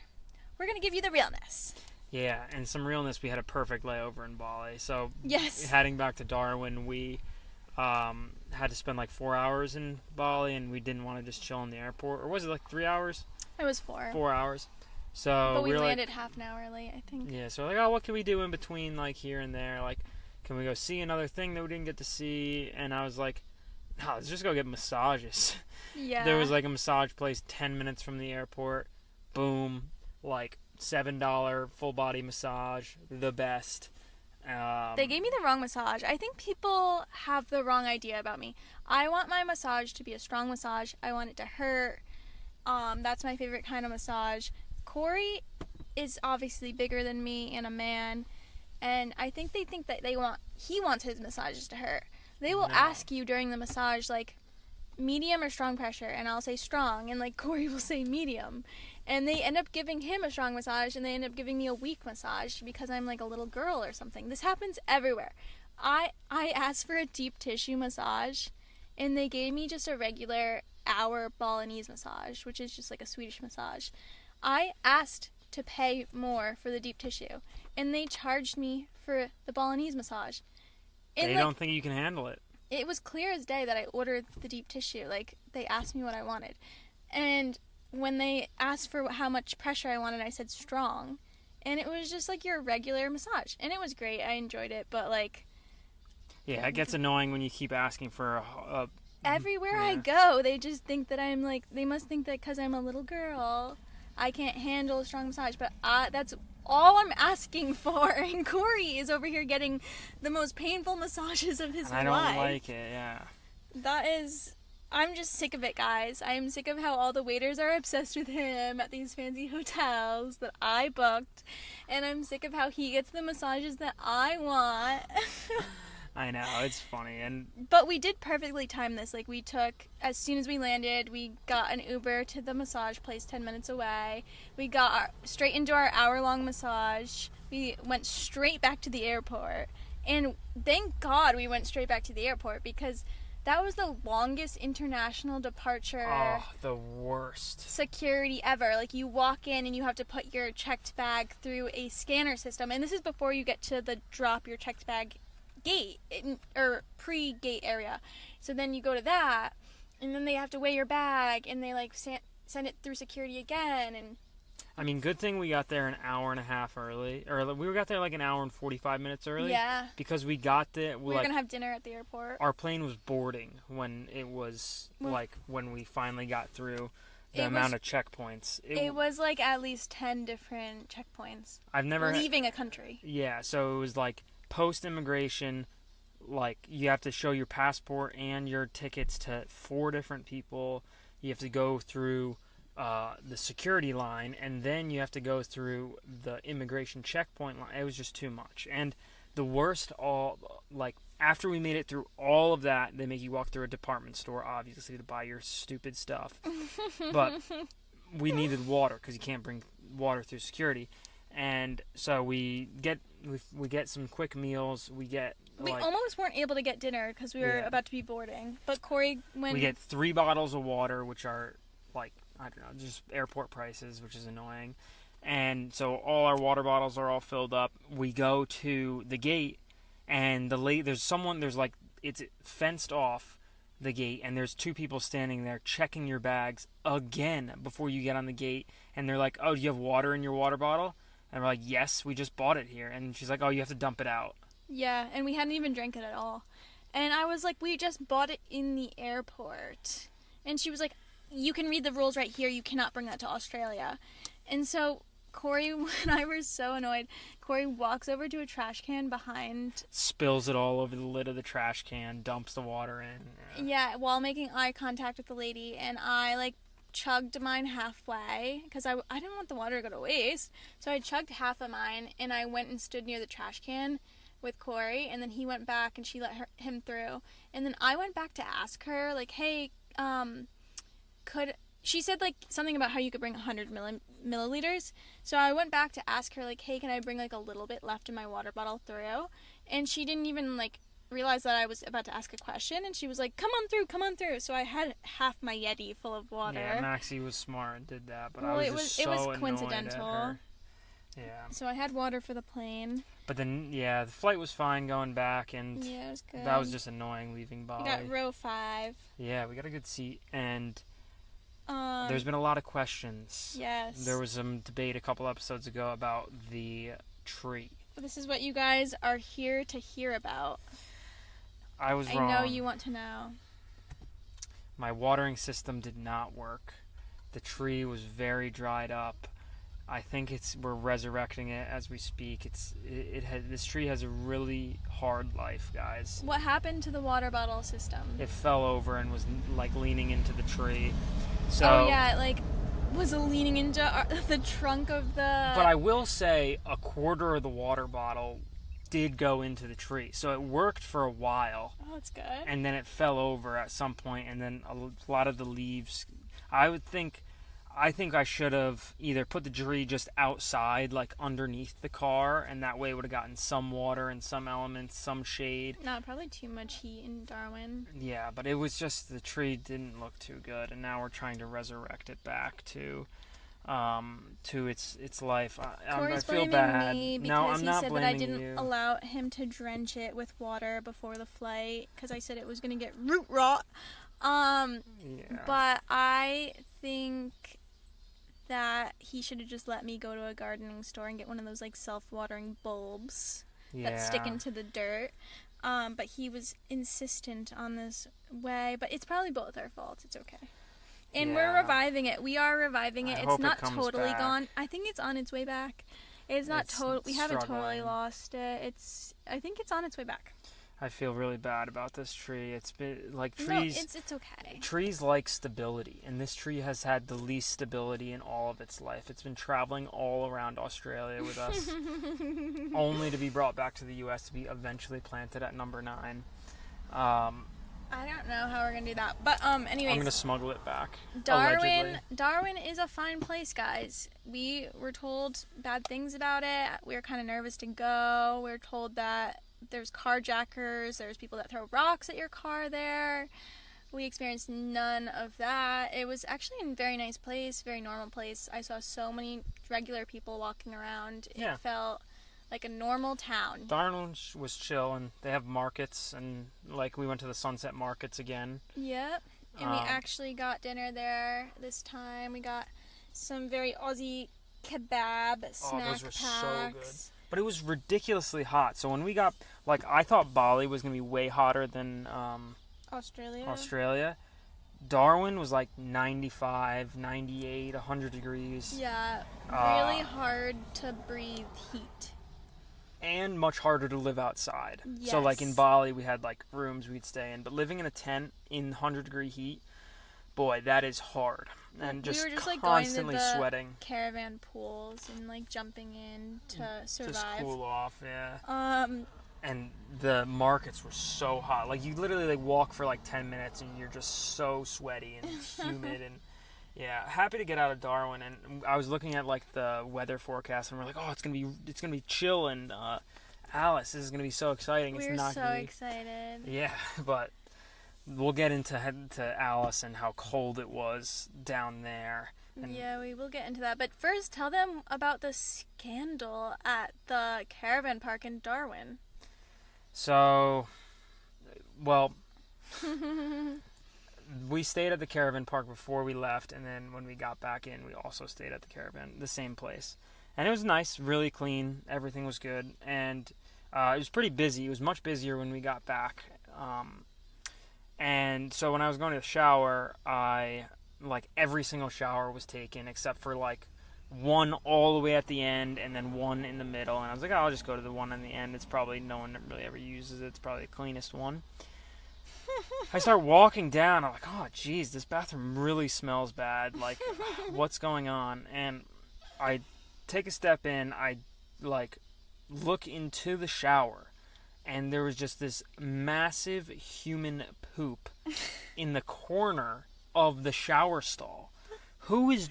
gonna give you the realness. Yeah, and some realness. We had a perfect layover in Bali. So Yes. heading back to Darwin, we had to spend like 4 hours in Bali, and we didn't want to just chill in the airport. Or was it like 3 hours? It was 4. 4 hours. So but we were landed like, half an hour late, I think. yeah. So we're like, oh, what can we do in between, like here and there? Like, can we go see another thing that we didn't get to see? And I was like, no, let's just go get massages. Yeah. There was like a massage place 10 minutes from the airport. Boom, like $7 full body massage, the best. They gave me the wrong massage. I think people have the wrong idea about me. I want my massage to be a strong massage. I want it to hurt. That's my favorite kind of massage. Kory is obviously bigger than me and a man, and I think they think that he wants his massages to hurt. They will No. ask you during the massage like medium or strong pressure, and I'll say strong, and like Kory will say medium, and they end up giving him a strong massage, and they end up giving me a weak massage because I'm like a little girl or something. This happens everywhere. I asked for a deep tissue massage, and they gave me just a regular hour Balinese massage, which is just like a Swedish massage. I asked to pay more for the deep tissue, and they charged me for the Balinese massage. They don't think you can handle it. It was clear as day that I ordered the deep tissue. Like, they asked me what I wanted. And when they asked for how much pressure I wanted, I said strong. And it was just like your regular massage. And it was great. I enjoyed it. But, like... Yeah, it gets annoying when you keep asking for a everywhere I go, they just think that I'm like... They must think that because I'm a little girl, I can't handle a strong massage. But that's all I'm asking for, and Kory is over here getting the most painful massages of his life. I don't like it, yeah. That is... I'm just sick of it, guys. I am sick of how all the waiters are obsessed with him at these fancy hotels that I booked, and I'm sick of how he gets the massages that I want. I know, it's funny. But we did perfectly time this. Like, we took, as soon as we landed, we got an Uber to the massage place 10 minutes away. We got straight into our hour-long massage. We went straight back to the airport. And thank God we went straight back to the airport, because that was the longest international departure. Oh, the worst. Security ever. Like, you walk in and you have to put your checked bag through a scanner system. And this is before you get to the drop your checked bag gate, or pre-gate area. So then you go to that, and then they have to weigh your bag, and they like send it through security again. And I mean, good thing we got there an hour and a half early, or we got there like an hour and 45 minutes early. Yeah. Because we got there. We were gonna have dinner at the airport. Our plane was boarding when it was when we finally got through the amount of checkpoints. It was like at least 10 different checkpoints. I've never leaving a country. Yeah, so it was like post-immigration, like you have to show your passport and your tickets to 4 different people. You have to go through the security line, and then you have to go through the immigration checkpoint line. It was just too much. And the worst, after we made it through all of that, they make you walk through a department store, obviously, to buy your stupid stuff. But we needed water, because you can't bring water through security. And so we get some quick meals. We almost weren't able to get dinner because we were about to be boarding. But Kory, we get 3 bottles of water, which are like, I don't know, just airport prices, which is annoying. And so all our water bottles are all filled up. We go to the gate, and there's like, it's fenced off the gate, and there's two people standing there checking your bags again before you get on the gate. And they're like, "Oh, do you have water in your water bottle?" And we're like, "Yes, we just bought it here." And she's like, "Oh, you have to dump it out." Yeah, and we hadn't even drank it at all. And I was like, "We just bought it in the airport." And she was like, "You can read the rules right here. You cannot bring that to Australia." And so Kory and I were so annoyed. Kory walks over to a trash can behind. Spills it all over the lid of the trash can, dumps the water in. Yeah, while making eye contact with the lady. And I, like, chugged mine halfway because I didn't want the water to go to waste. So I chugged half of mine, and I went and stood near the trash can with Kory, and then he went back and she let him through. And then I went back to ask her, like, "Hey, she said, like, something about how you could bring 100 milliliters. So I went back to ask her, like, "Hey, can I bring, like, a little bit left in my water bottle through?" And she didn't even, like, realize that I was about to ask a question, and she was like, "Come on through." So I had half my Yeti full of water. Yeah, Maxie was smart and did that, but Well, I was just so annoyed coincidental. at her. Yeah. So I had water for the plane. But then, yeah, the flight was fine going back, and Yeah, it was good. that was just annoying leaving Bali. We got row 5. Yeah, we got a good seat, and there's been a lot of questions. Yes. There was some debate a couple episodes ago about the tree. This is what you guys are here to hear about. I was wrong. I know you want to know. My watering system did not work. The tree was very dried up. I think we're resurrecting it as we speak. This tree has a really hard life, guys. What happened to the water bottle system? It fell over and was like leaning into the tree. So, oh yeah, it like was leaning into the trunk of the. But I will say a quarter of the water bottle did go into the tree, so it worked for a while. Oh, that's good. And then it fell over at some point, and then a lot of the leaves. I think I should have either put the tree just outside, like underneath the car, and that way it would have gotten some water and some elements, some shade. No, probably too much heat in Darwin. Yeah, but it was just the tree didn't look too good, and now we're trying to resurrect it back to its life. I feel bad. Me because no, I'm he not said blaming that I didn't you. allow him to drench it with water before the flight because I said it was going to get root rot. Yeah. But I think that he should have just let me go to a gardening store and get one of those like self-watering bulbs that stick into the dirt. But he was insistent on this way. But it's probably both our faults. It's okay. And we're reviving it. We are reviving it. It's not totally gone. I think it's on its way back. It's not total. We haven't totally lost it. I think it's on its way back. I feel really bad about this tree. It's been like trees. No, it's okay. Trees like stability, and this tree has had the least stability in all of its life. It's been traveling all around Australia with us, only to be brought back to the U.S. to be eventually planted at number 9. I don't know how we're gonna do that, but anyways. I'm gonna smuggle it back. Darwin is a fine place, guys. We were told bad things about it. We were kind of nervous to go. We were told that there's carjackers, there's people that throw rocks at your car there. We experienced none of that. It was actually a very nice place, very normal place. I saw so many regular people walking around. Yeah. It felt like a normal town. Darwin was chill, and they have markets, and like we went to the Sunset Markets again. Yep. And we actually got dinner there this time. We got some very Aussie kebab snack those were packs. so good. But it was ridiculously hot. So when we got, like, I thought Bali was going to be way hotter than Australia. Darwin was like 95, 98, 100 degrees. Yeah, really hard to breathe heat. And much harder to live outside. Yes. So, like, in Bali, we had, like, rooms we'd stay in. But living in a tent in 100-degree heat, boy, that is hard. And we were just like constantly going to the sweating. Caravan pools and like jumping in to survive. Just cool off, yeah. And the markets were so hot. Like you literally like walk for like 10 minutes and you're just so sweaty and humid and yeah. Happy to get out of Darwin. And I was looking at like the weather forecast and we're like, oh, it's gonna be chill and Alice, this is gonna be so exciting. We're so excited. Yeah, but we'll get into Alice and how cold it was down there. And yeah, we will get into that. But first, tell them about the scandal at the caravan park in Darwin. So, well, we stayed at the caravan park before we left, and then when we got back in, we also stayed at the caravan, the same place. And it was nice, really clean, everything was good, and it was pretty busy. It was much busier when we got back. And so when I was going to the shower, every single shower was taken except for like one all the way at the end and then one in the middle. And I was like, oh, I'll just go to the one in the end. It's probably no one really ever uses it. It's probably the cleanest one. I start walking down. I'm like, oh, geez, this bathroom really smells bad. Like, what's going on? And I take a step in. I look into the shower, and there was just this massive human poop in the corner of the shower stall. Who is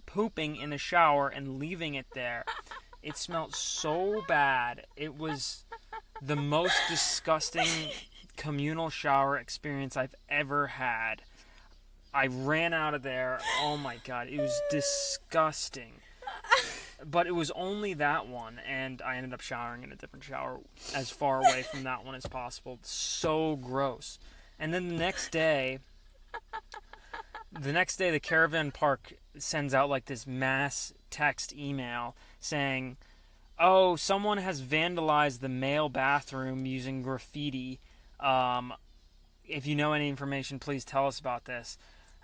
pooping in the shower and leaving it there? It smelled so bad. It was the most disgusting communal shower experience I've ever had. I ran out of there. Oh my god, it was disgusting. But it was only that one, and I ended up showering in a different shower as far away from that one as possible. So gross. And then the next day, the caravan park sends out like this mass text email saying, oh, someone has vandalized the male bathroom using graffiti. If you know any information, please tell us about this.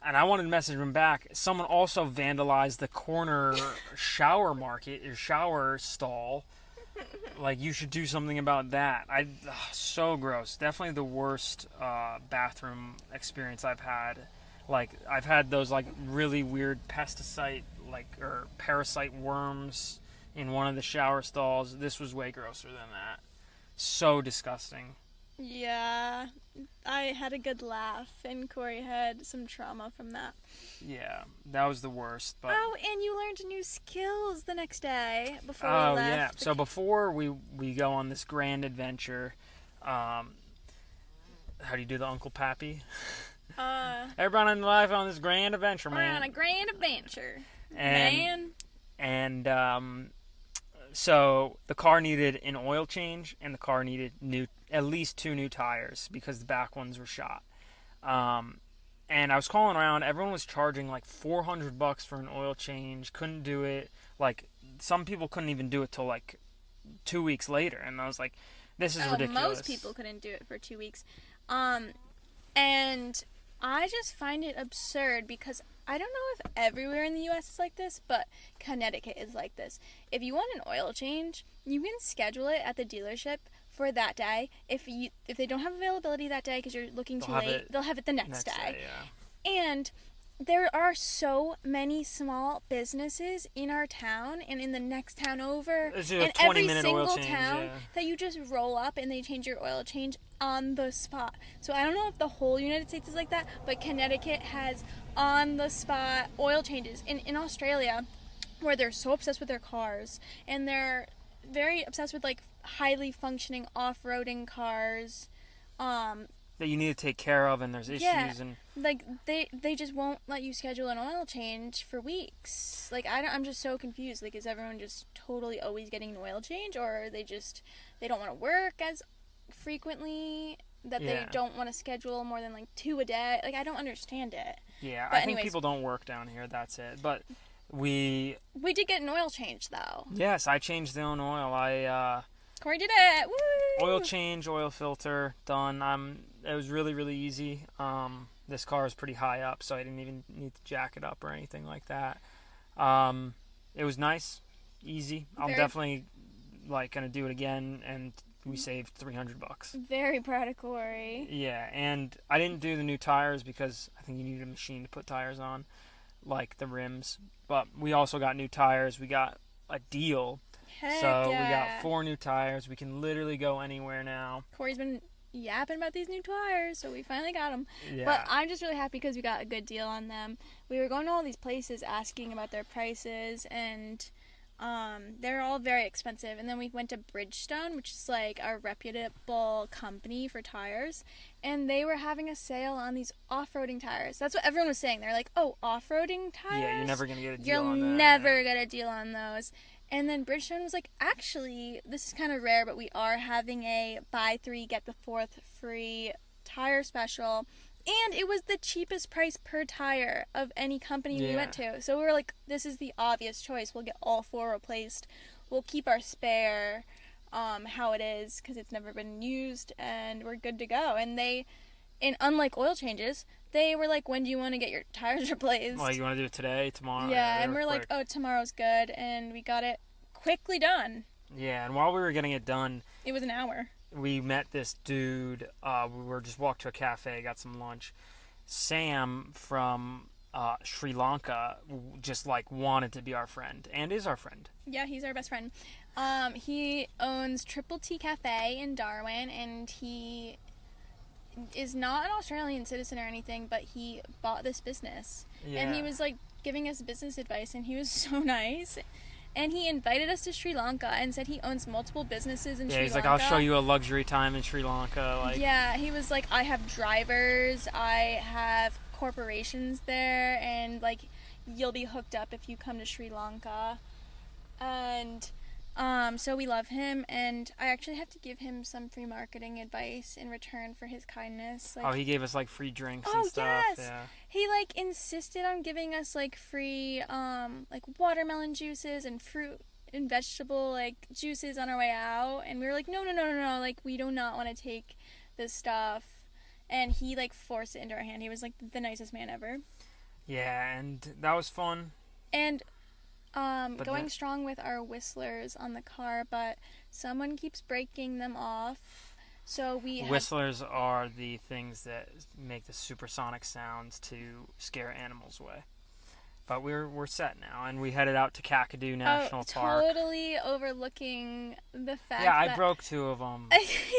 And I wanted to message him back. Someone also vandalized the corner shower stall. Like, you should do something about that. So gross. Definitely the worst bathroom experience I've had. Like, I've had those like really weird or parasite worms in one of the shower stalls. This was way grosser than that. So disgusting. Yeah, I had a good laugh, and Corey had some trauma from that. Yeah, that was the worst. But oh, and you learned new skills the next day before we left. Yeah. So before we go on this grand adventure, how do you do the Uncle Pappy? Everybody in life on this grand adventure, man. We're on a grand adventure, man. And so the car needed an oil change, and the car needed at least 2 new tires because the back ones were shot. And I was calling around. Everyone was charging like $400 for an oil change. Couldn't do it. Like, some people couldn't even do it till like 2 weeks later. And I was like, this is ridiculous. Most people couldn't do it for 2 weeks. And I just find it absurd because I don't know if everywhere in the U.S. is like this, but Connecticut is like this. If you want an oil change, you can schedule it at the dealership for that day. If they don't have availability that day because you're looking too late, they'll have it the next day. Yeah. And there are so many small businesses in our town and in the next town over, and every single town that you just roll up and they change your oil change on the spot. So I don't know if the whole United States is like that, but Connecticut has on the spot oil changes. In Australia, where they're so obsessed with their cars and they're very obsessed with like highly functioning off-roading cars, that you need to take care of, and there's issues, and like they just won't let you schedule an oil change for weeks. Like, I'm just so confused. Like, is everyone just totally always getting an oil change, or they don't want to work as frequently, that they don't want to schedule more than like 2 a day? Like, I don't understand it. Yeah, but I think people don't work down here. That's it. But we did get an oil change though. Yes, I changed the own oil. Corey did it. Woo! Oil change, oil filter, done. It was really, really easy. This car is pretty high up, so I didn't even need to jack it up or anything like that. It was nice, easy. I'm definitely gonna do it again, and we saved $300. Very proud of Corey. Yeah, and I didn't do the new tires because I think you need a machine to put tires on, like the rims. But we also got new tires. We got a deal. We got 4 new tires. We can literally go anywhere now. Corey's been yapping about these new tires, so we finally got them. Yeah. But I'm just really happy because we got a good deal on them. We were going to all these places asking about their prices, and they're all very expensive. And then we went to Bridgestone, which is like a reputable company for tires, and they were having a sale on these off-roading tires. That's what everyone was saying. They're like, oh, off-roading tires? Yeah, you're never going to get a deal You'll on that. never get a deal on those. And then Bridgestone was like, actually, this is kind of rare, but we are having a buy 3, get the 4th free tire special. And it was the cheapest price per tire of any company we went to. So we were like, this is the obvious choice. We'll get all 4 replaced. We'll keep our spare how it is because it's never been used, and we're good to go. And unlike oil changes, they were like, when do you want to get your tires replaced? Like, you want to do it today, tomorrow? Yeah, and we're like, oh, tomorrow's good. And we got it quickly done. Yeah, and while we were getting it done, it was an hour. We met this dude. We were just walked to a cafe, got some lunch. Sam from Sri Lanka just like wanted to be our friend and is our friend. Yeah, he's our best friend. He owns Triple T Cafe in Darwin, and he is not an Australian citizen or anything, but he bought this business. Yeah. And he was like giving us business advice, and he was so nice. And he invited us to Sri Lanka and said he owns multiple businesses in Sri Lanka. Yeah, he's like, I'll show you a luxury time in Sri Lanka. Like, yeah, he was like, I have drivers, I have corporations there, and like, you'll be hooked up if you come to Sri Lanka. And so we love him, and I actually have to give him some free marketing advice in return for his kindness. Like, he gave us like free drinks and stuff. Yes. Yeah. He like insisted on giving us like free like watermelon juices and fruit and vegetable like juices on our way out, and we were like, no, like we do not want to take this stuff. And he like forced it into our hand. He was like the nicest man ever. Yeah, and that was fun. And going strong with our whistlers on the car, but someone keeps breaking them off. So whistlers are the things that make the supersonic sounds to scare animals away. But we're set now, and we headed out to Kakadu National Park. Totally overlooking the fact that... I broke 2 of them.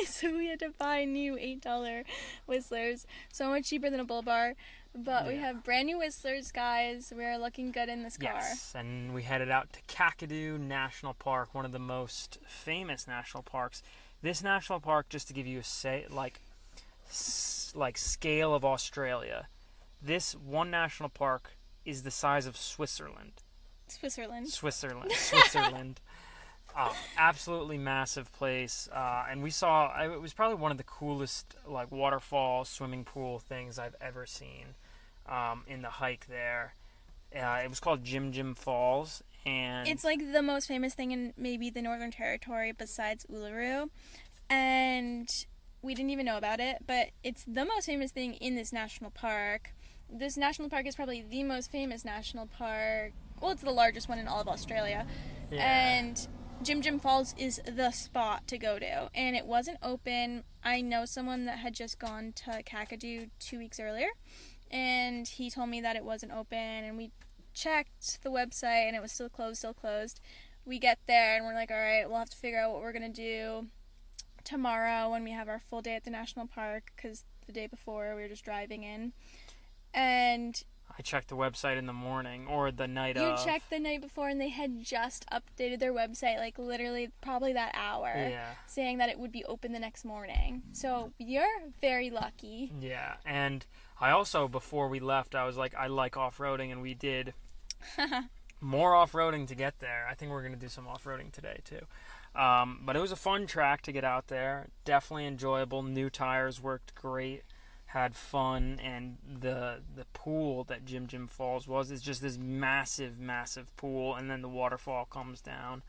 So we had to buy new $8 whistlers, so much cheaper than a bull bar. But we have brand new whistlers, guys. We're looking good in this car. Yes, and we headed out to Kakadu National Park, one of the most famous national parks. This national park, just to give you a scale of Australia, this one national park is the size of Switzerland. Absolutely massive place. And we saw, it was probably one of the coolest like waterfall, swimming pool things I've ever seen in the hike there. It was called Jim Falls, and it's like the most famous thing in maybe the Northern Territory besides Uluru. And we didn't even know about it, but it's the most famous thing in this national park. This national park is probably the most famous national park. Well, it's the largest one in all of Australia. Yeah. And Jim Falls is the spot to go to. And it wasn't open. I know someone that had just gone to Kakadu 2 weeks earlier, and he told me that it wasn't open, and we checked the website, and it was still closed. We get there, and we're like, all right, we'll have to figure out what we're going to do tomorrow when we have our full day at the national park, because the day before we were just driving in. And I checked the website in the morning or the night of. You checked the night before, and they had just updated their website, like literally probably that hour, saying that it would be open the next morning. So you're very lucky. Yeah, and I also, before we left, I was like, I like off-roading, and we did more off-roading to get there. I think we're going to do some off-roading today, too. But it was a fun track to get out there. Definitely enjoyable. New tires worked great. Had fun, and the pool that Jim Falls was is just this massive pool, and then the waterfall comes down.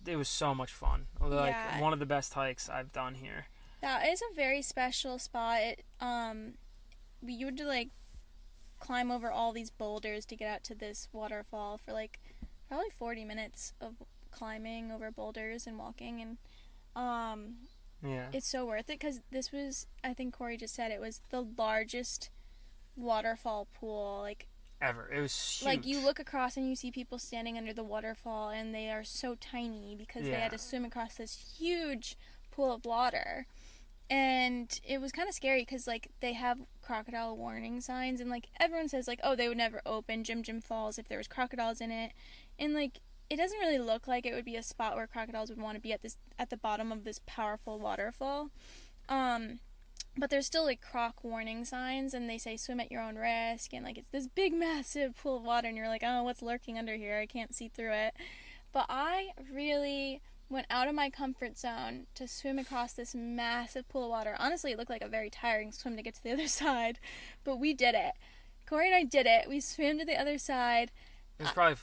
It was so much fun. Like one of the best hikes I've done here. That is a very special spot. You would like climb over all these boulders to get out to this waterfall for like probably 40 minutes of climbing over boulders and walking, and it's so worth it because this was, I think Kory just said, it was the largest waterfall pool like ever. It was huge. Like you look across and you see people standing under the waterfall, and they are so tiny because they had to swim across this huge pool of water. And it was kind of scary because like they have crocodile warning signs, and like everyone says like, oh, they would never open Jim Falls if there was crocodiles in it. And like it doesn't really look like it would be a spot where crocodiles would want to be at the bottom of this powerful waterfall. But there's still like croc warning signs, and they say swim at your own risk, and like it's this big massive pool of water, and you're like, oh, what's lurking under here? I can't see through it. But I really went out of my comfort zone to swim across this massive pool of water. Honestly, it looked like a very tiring swim to get to the other side, but we did it. Kory and I did it. We swam to the other side. It was probably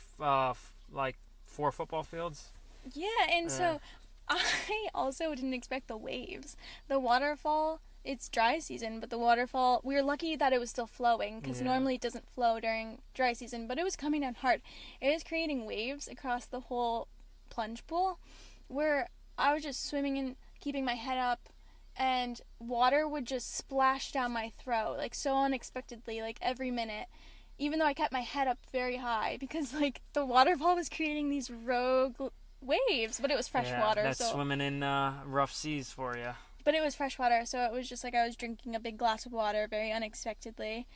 like 4 football fields. Yeah, and so I also didn't expect the waves. The waterfall, it's dry season, but the waterfall, we were lucky that it was still flowing, because normally it doesn't flow during dry season, but it was coming down hard. It was creating waves across the whole plunge pool, where I was just swimming and keeping my head up, and water would just splash down my throat, like so unexpectedly, like every minute. Even though I kept my head up very high, because like the waterfall was creating these rogue waves, but it was fresh water. That's so swimming in rough seas for you. But it was fresh water, so it was just like I was drinking a big glass of water very unexpectedly.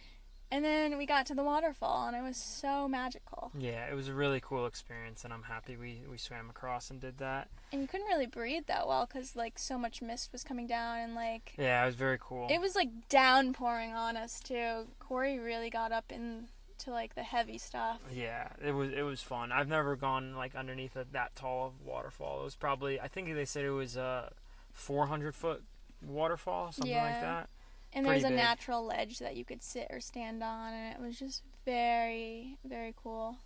And then we got to the waterfall, and it was so magical. Yeah, it was a really cool experience, and I'm happy we swam across and did that. And you couldn't really breathe that well because like so much mist was coming down, and like Yeah, it was very cool. it was like downpouring on us too. Kory really got up into like the heavy stuff. Yeah, it was fun. I've never gone like underneath that tall of waterfall. It was probably, I think they said it was a 400-foot waterfall, something like that. And Pretty there's a big. natural ledge that you could sit or stand on, and it was just very, very cool.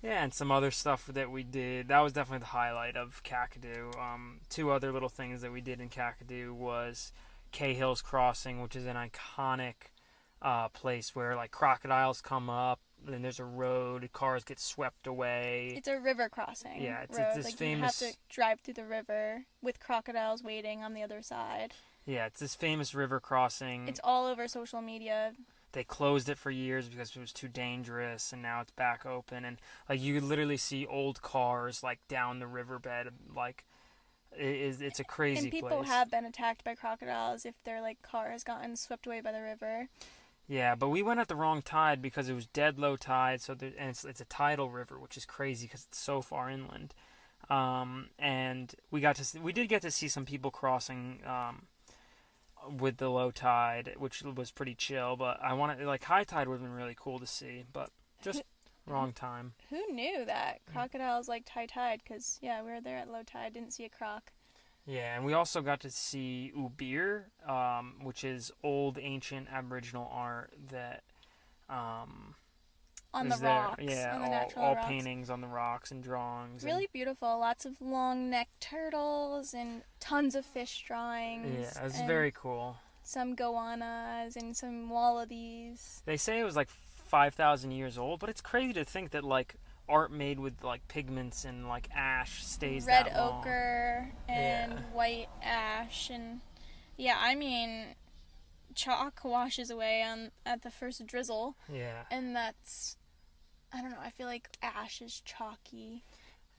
Yeah, and some other stuff that we did. That was definitely the highlight of Kakadu. 2 other little things that we did in Kakadu was Cahill's Crossing, which is an iconic place where like crocodiles come up, and there's a road, cars get swept away. It's a river crossing. Yeah, it's road. this Like famous. You have to drive through the river with crocodiles waiting on the other side. Yeah, it's this famous river crossing. It's all over social media. They closed it for years because it was too dangerous, and now it's back open. And like you could literally see old cars like down the riverbed. Like it's a crazy And people place. have been attacked by crocodiles if their like car has gotten swept away by the river. Yeah, but we went at the wrong tide because it was dead low tide. So and it's a tidal river, which is crazy because it's so far inland. And we did get to see some people crossing. With the low tide, which was pretty chill, but I wanted like high tide would have been really cool to see, but just wrong time. Who knew that crocodiles liked high tide? Because yeah, we were there at low tide, didn't see a croc. Yeah, and we also got to see Ubir, which is old ancient Aboriginal art that On the is there. rocks, Yeah, on the natural all rocks. paintings on the rocks and drawings. Really beautiful. Lots of long-necked turtles and tons of fish drawings. Yeah, it's and very cool. Some goannas and some wallabies. They say it was like 5,000 years old, but it's crazy to think that like art made with like pigments and like ash stays Red that long. ochre and white ash, and yeah, I mean, chalk washes away at the first drizzle. Yeah. And I don't know, I feel like ash is chalky.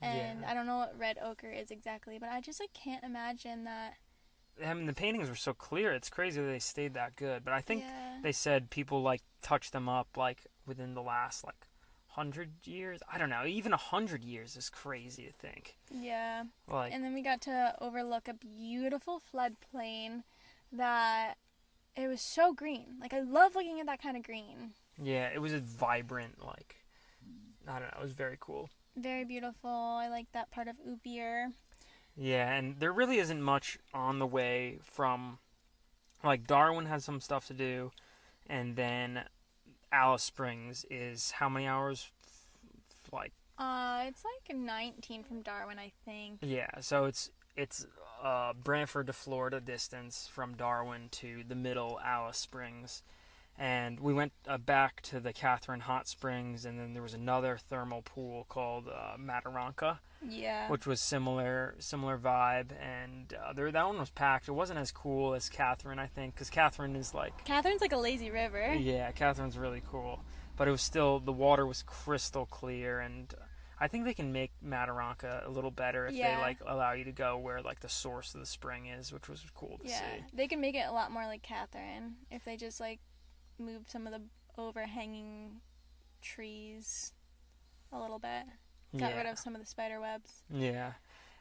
And Yeah. I don't know what red ochre is exactly, but I just like can't imagine that. I mean, the paintings were so clear. It's crazy that they stayed that good. But I think Yeah. they said people like touched them up like within the last like 100 years. I don't know. Even 100 years is crazy to think. Yeah. Like, And then we got to overlook a beautiful floodplain that it was so green. Like I love looking at that kind of green. yeah, it was a vibrant like. I don't know. It was very cool. Very beautiful. I like that part of Ubir. Yeah, and there really isn't much on the way from. Like Darwin has some stuff to do, and then Alice Springs is how many hours? Like It's like 19 from Darwin, I think. yeah, so it's Brantford to Florida distance from Darwin to the middle Alice Springs, and we went back to the Catherine Hot Springs, and then there was another thermal pool called Mataranka, Yeah. which was similar vibe, and that one was packed. It wasn't as cool as Catherine, I think, because Catherine is like Catherine's like a lazy river. yeah, Catherine's really cool, but it was still the water was crystal clear, and I think they can make Mataranka a little better if they like allow you to go where like the source of the spring is, which was cool to see. They can make it a lot more like Catherine if they just like move some of the overhanging trees a little bit. Got Yeah. rid of some of the spider webs. Yeah.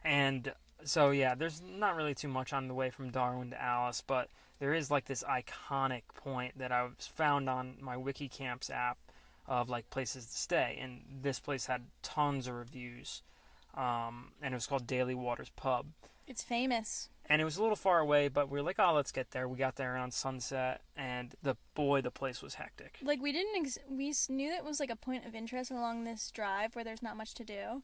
And so, yeah, there's not really too much on the way from Darwin to Alice, but there is like this iconic point that I was found on my WikiCamps app of like places to stay. And this place had tons of reviews. And it was called Daly Waters Pub. It's famous. And it was a little far away, but we were like, oh, let's get there. We got there around sunset, and the place was hectic. Like, we knew that it was like a point of interest along this drive where there's not much to do,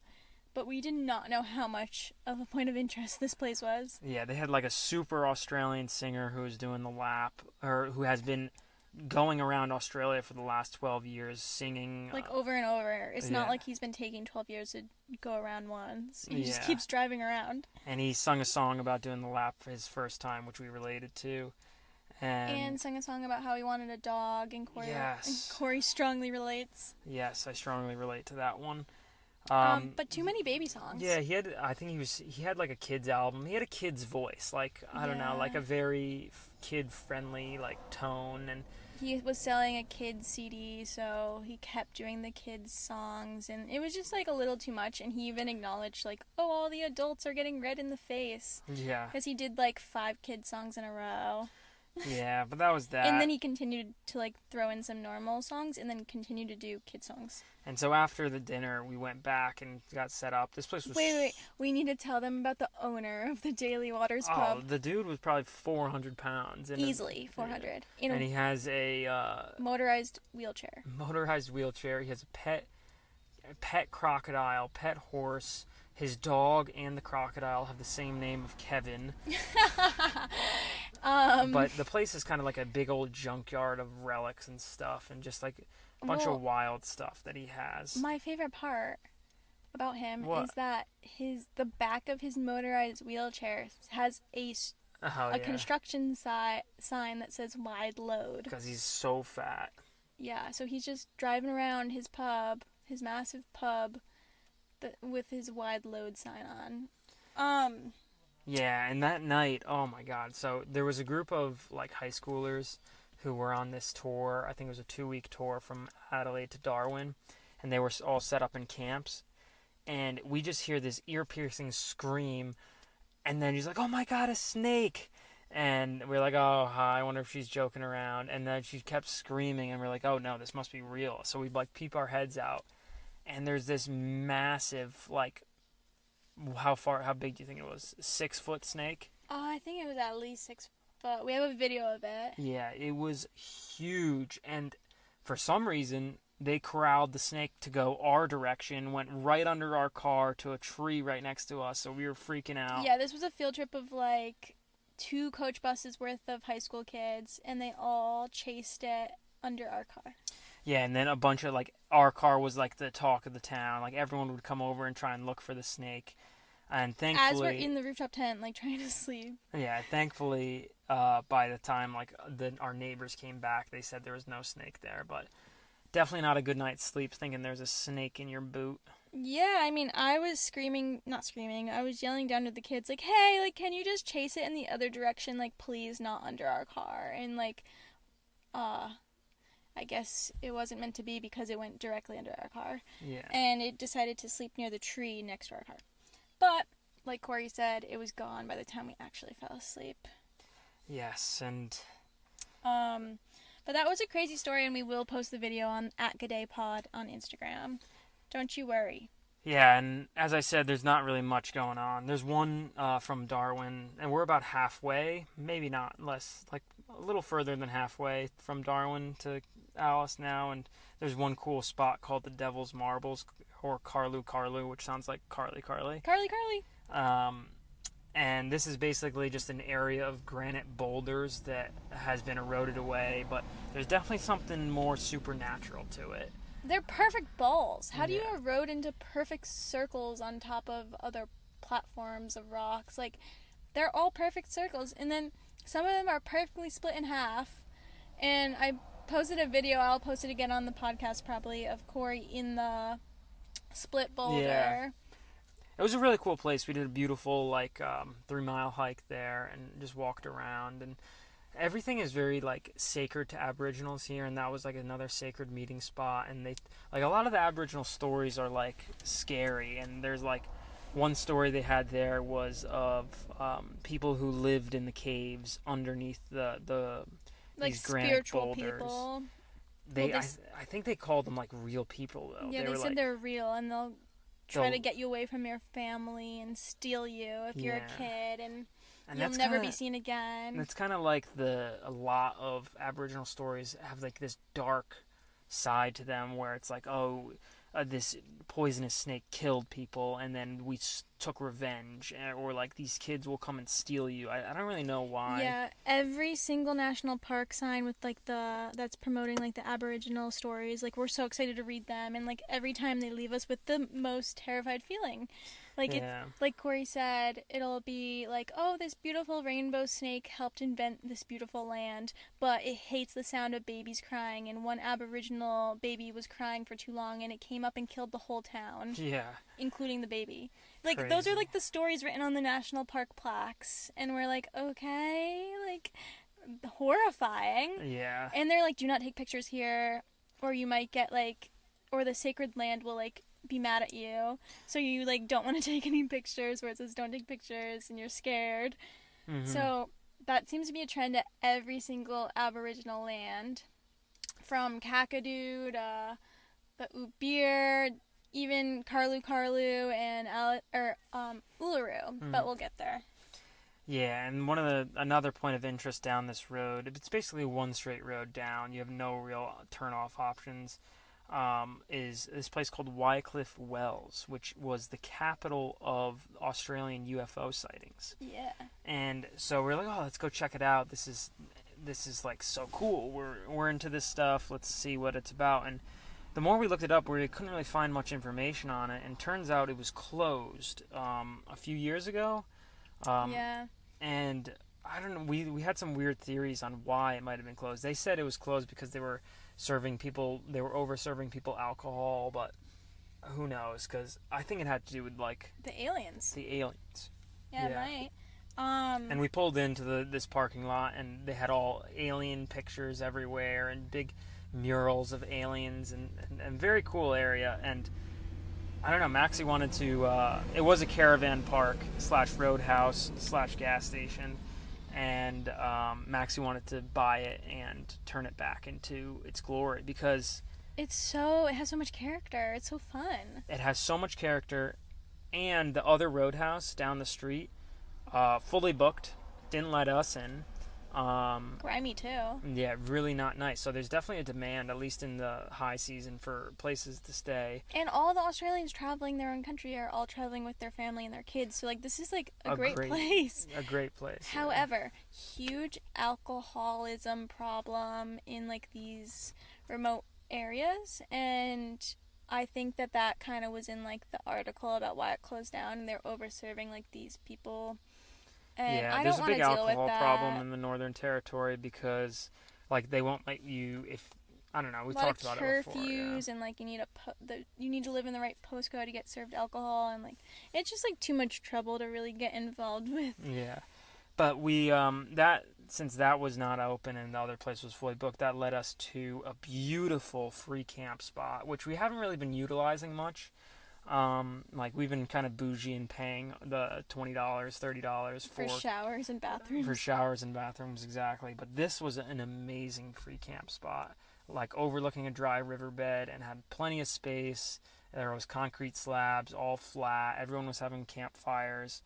but we did not know how much of a point of interest this place was. Yeah, they had like a super Australian singer who was doing the lap, or who has been going around Australia for the last 12 years singing. Like, over and over. It's not yeah. like he's been taking 12 years to go around once. He just Yeah. keeps driving around. And he sung a song about doing the lap for his first time, which we related to. And sang a song about how he wanted a dog, and Yes. Kory strongly relates. Yes, I strongly relate to that one. But too many baby songs. Yeah, I think he had like a kids album. He had a kid's voice, like I don't know, like a very kid friendly like tone, and he was selling a kids CD, so he kept doing the kids songs, and it was just like a little too much. And he even acknowledged like, oh, all the adults are getting red in the face. Yeah. Because he did like 5 kids songs in a row. Yeah, but that was that. And then he continued to like throw in some normal songs, and then continued to do kid songs. And so after the dinner, we went back and got set up. This place was... Wait. We need to tell them about the owner of the Daly Waters Pub. Oh, the dude was probably 400 pounds. Easily 400. And he has a... motorized wheelchair. Motorized wheelchair. He has a pet crocodile, pet horse. His dog and the crocodile have the same name of Kevin. But the place is kind of like a big old junkyard of relics and stuff, and just like a bunch of wild stuff that he has. My favorite part about him What? is that the back of his motorized wheelchair has a construction sign that says wide load. Because he's so fat. Yeah, so he's just driving around his pub, his massive pub, with his wide load sign on. Yeah, and that night, oh my god. So there was a group of like high schoolers who were on this tour. I think it was a 2-week tour from Adelaide to Darwin, and they were all set up in camps. And we just hear this ear-piercing scream, and then he's like, "Oh my god, a snake!" And we're like, "Oh, I wonder if she's joking around." And then she kept screaming, and we're like, "Oh no, this must be real." So we like peep our heads out, and there's this massive, like, how big do you think it was? 6-foot snake? I think it was at least 6 foot. We have a video of it. Yeah, it was huge, and for some reason they corralled the snake to go our direction, went right under our car to a tree right next to us, so we were freaking out. Yeah, this was a field trip of like 2 coach buses worth of high school kids, and they all chased it under our car. Yeah, and then a bunch of, like, our car was like the talk of the town. Like, everyone would come over and try and look for the snake. And thankfully, as we're in the rooftop tent, like, trying to sleep. Yeah, thankfully, by the time like our neighbors came back, they said there was no snake there. But definitely not a good night's sleep thinking there's a snake in your boot. Yeah, I mean, I was not screaming. I was yelling down to the kids, like, "Hey, like, can you just chase it in the other direction? Like, please, not under our car." And like, I guess it wasn't meant to be because it went directly under our car. Yeah. And it decided to sleep near the tree next to our car. But, like Kory said, it was gone by the time we actually fell asleep. Yes, and... But that was a crazy story, and we will post the video on @GoodayPod on Instagram. Don't you worry. Yeah, and as I said, there's not really much going on. There's one from Darwin, and we're about halfway, maybe not, less, like a little further than halfway from Darwin to Alice now, and there's one cool spot called the Devil's Marbles, or Karlu, which sounds like Carly. Carly. And this is basically just an area of granite boulders that has been eroded away, but there's definitely something more supernatural to it. They're perfect balls. How do you erode into perfect circles on top of other platforms of rocks? Like, they're all perfect circles, and then some of them are perfectly split in half. And I posted a video, I'll post it again on the podcast probably, of Kory in the split boulder. Yeah. It was a really cool place. We did a beautiful, like, 3-mile hike there and just walked around. And everything is very like sacred to Aboriginals here, and that was like another sacred meeting spot. And they like a lot of the Aboriginal stories are like scary, and there's like one story they had there was of people who lived in the caves underneath Like these granite spiritual boulders. people. Well, They I think they called them like real people though. yeah, They they were said like they're real and they'll try to the get you away from your family and steal you if you're a yeah, kid, and and you'll never be seen again. that's kind of like a lot of Aboriginal stories have like this dark side to them where it's like, oh, this poisonous snake killed people and then we took revenge, or like these kids will come and steal you. I don't really know why. Yeah, every single national park sign with like that's promoting like the Aboriginal stories, like we're so excited to read them, and like every time they leave us with the most terrified feeling. Like it's Yeah. like Corey said, it'll be like, oh, this beautiful rainbow snake helped invent this beautiful land, but it hates the sound of babies crying, and one Aboriginal baby was crying for too long, and it came up and killed the whole town, Yeah. including the baby. Like those are Crazy. like the stories written on the national park plaques, and we're like, okay, like horrifying. Yeah. And they're like, do not take pictures here, or you might get like, or the sacred land will like be mad at you, so you like don't want to take any pictures where it says don't take pictures and you're scared. Mhm. So that seems to be a trend at every single Aboriginal land, from Kakadu to the Ubir, even Karlu and Uluru, but Mhm. we'll get there. Yeah, and another point of interest down this road, it's basically one straight road down. You have no real turn-off options. Is this place called Wycliffe Wells, which was the capital of Australian UFO sightings. Yeah. And so we're like, oh, let's go check it out. This is like so cool. We're into this stuff. Let's see what it's about. And the more we looked it up, we couldn't really find much information on it. And turns out it was closed a few years ago. Um, Yeah. and I don't know. We had some weird theories on why it might have been closed. They said it was closed because they were serving people. They were over serving people alcohol, but who knows? Because I think it had to do with like The aliens. the aliens. Yeah, it Yeah. might. And we pulled into this parking lot, and they had all alien pictures everywhere and big murals of aliens, and very cool area. And I don't know, Maxie wanted to. It was a caravan park slash roadhouse slash gas station, and Maxie wanted to buy it and turn it back into its glory because It has so much character. It's so fun. it has so much character. And the other roadhouse down the street, fully booked, didn't let us in. Grimy too. Yeah, really not nice. So there's definitely a demand, at least in the high season, for places to stay. And all the Australians traveling their own country are all traveling with their family and their kids. So like this is like a A great great, place. a great place. Yeah. However, huge alcoholism problem in like these remote areas, and I think that kind of was in like the article about why it closed down, and they're over serving like these people, and Yeah, I there's don't a want big to deal with alcohol problem that. in the Northern Territory because, like, they won't let you if I don't know. We A lot of talked about it before. Yeah. curfews, and like you need to live in the right postcode to get served alcohol, and like it's just like too much trouble to really get involved with. Yeah. But we that since that was not open and the other place was fully booked, that led us to a beautiful free camp spot, which we haven't really been utilizing much. Like we've been kind of bougie and paying the $20, $30 For showers and for bathrooms. showers and bathrooms exactly. But this was an amazing free camp spot, like overlooking a dry riverbed and had plenty of space. There was concrete slabs, all flat. Everyone was having campfires,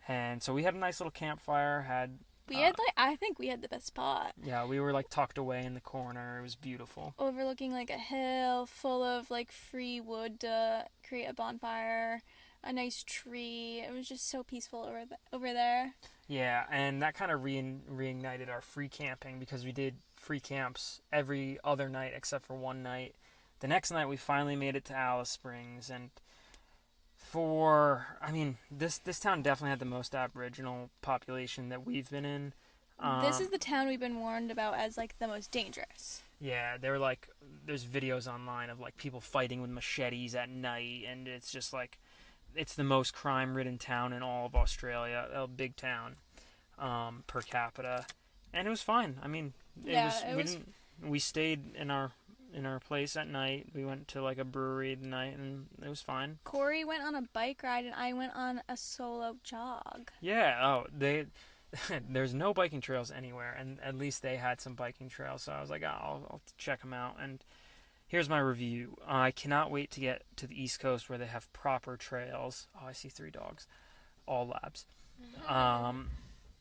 and so we had a nice little campfire. We had like I think we had the best spot. Yeah, we were like tucked away in the corner. It was beautiful. Overlooking like a hill full of like free wood to create a bonfire, a nice tree. It was just so peaceful over there. Yeah, and that kind of reignited our free camping because we did free camps every other night except for one night. The next night we finally made it to Alice Springs, and this town definitely had the most Aboriginal population that we've been in. This is the town we've been warned about as like the most dangerous. Yeah, they're like there's videos online of like people fighting with machetes at night, and it's just like it's the most crime-ridden town in all of Australia, a big town per capita, and it was fine. I mean, we stayed in our place at night. We went to like a brewery at night, and it was fine. Kory went on a bike ride, and I went on a solo jog. Yeah. Oh, there's no biking trails anywhere, and at least they had some biking trails. So I was like, oh, I'll check them out. And here's my review. I cannot wait to get to the East Coast where they have proper trails. Oh, I see 3 dogs, all labs.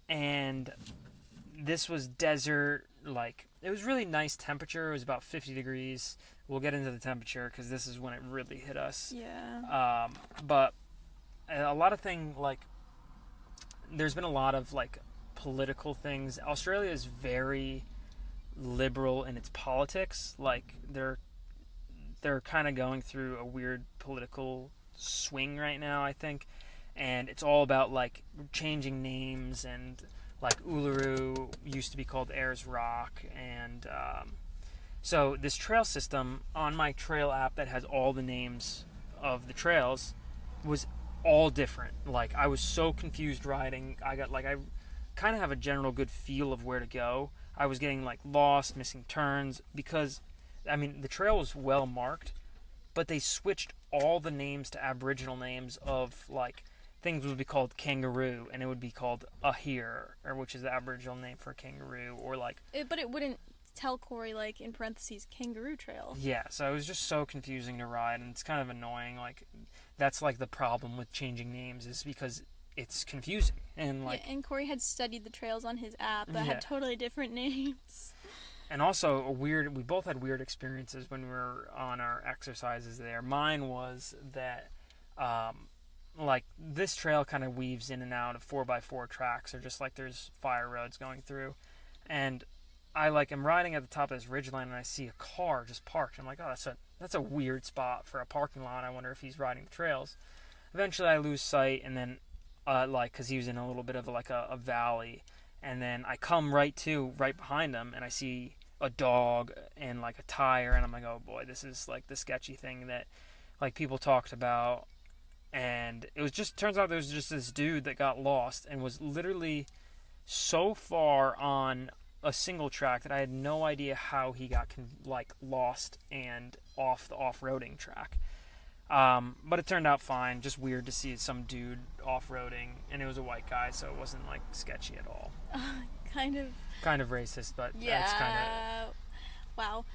And this was desert. Like, it was really nice temperature. It was about 50 degrees. We'll get into the temperature because this is when it really hit us. Yeah. But a lot of there's been a lot of like political things. Australia is very liberal in its politics. Like, they're kind of going through a weird political swing right now, I think, and it's all about like changing names, and like Uluru used to be called Ayers Rock, and so this trail system on my trail app that has all the names of the trails was all different. Like, I was so confused riding. I kind of have a general good feel of where to go. I was getting like lost, missing turns because I mean the trail was well marked, but they switched all the names to Aboriginal names of like things would be called kangaroo and it would be called ahir, or which is the Aboriginal name for kangaroo, or like But it wouldn't tell Kory, like, in parentheses, kangaroo trail. yeah. So it was just so confusing to ride, and it's kind of annoying. Like, that's like the problem with changing names is because it's confusing and like Yeah, and Kory had studied the trails on his app that yeah. had totally different names. And also we both had weird experiences when we were on our exercises there. Mine was that like this trail kind of weaves in and out of 4x4 tracks, or just like there's fire roads going through, and I like am riding at the top of this ridgeline and I see a car just parked. I'm like, oh, that's a weird spot for a parking lot. I wonder if he's riding the trails. Eventually I lose sight, and then like because he was in a little bit of like a valley, and then I come right behind him, and I see a dog and like a tire, and I'm like, oh boy, this is like the sketchy thing that like people talked about. And it was just turns out there was just this dude that got lost and was literally so far on a single track that I had no idea how he got like lost and off the off-roading track. But it turned out fine. Just weird to see some dude off-roading, and it was a white guy, so it wasn't like sketchy at all. Kind of. Kind of racist, but Yeah. it's kind of. Wow.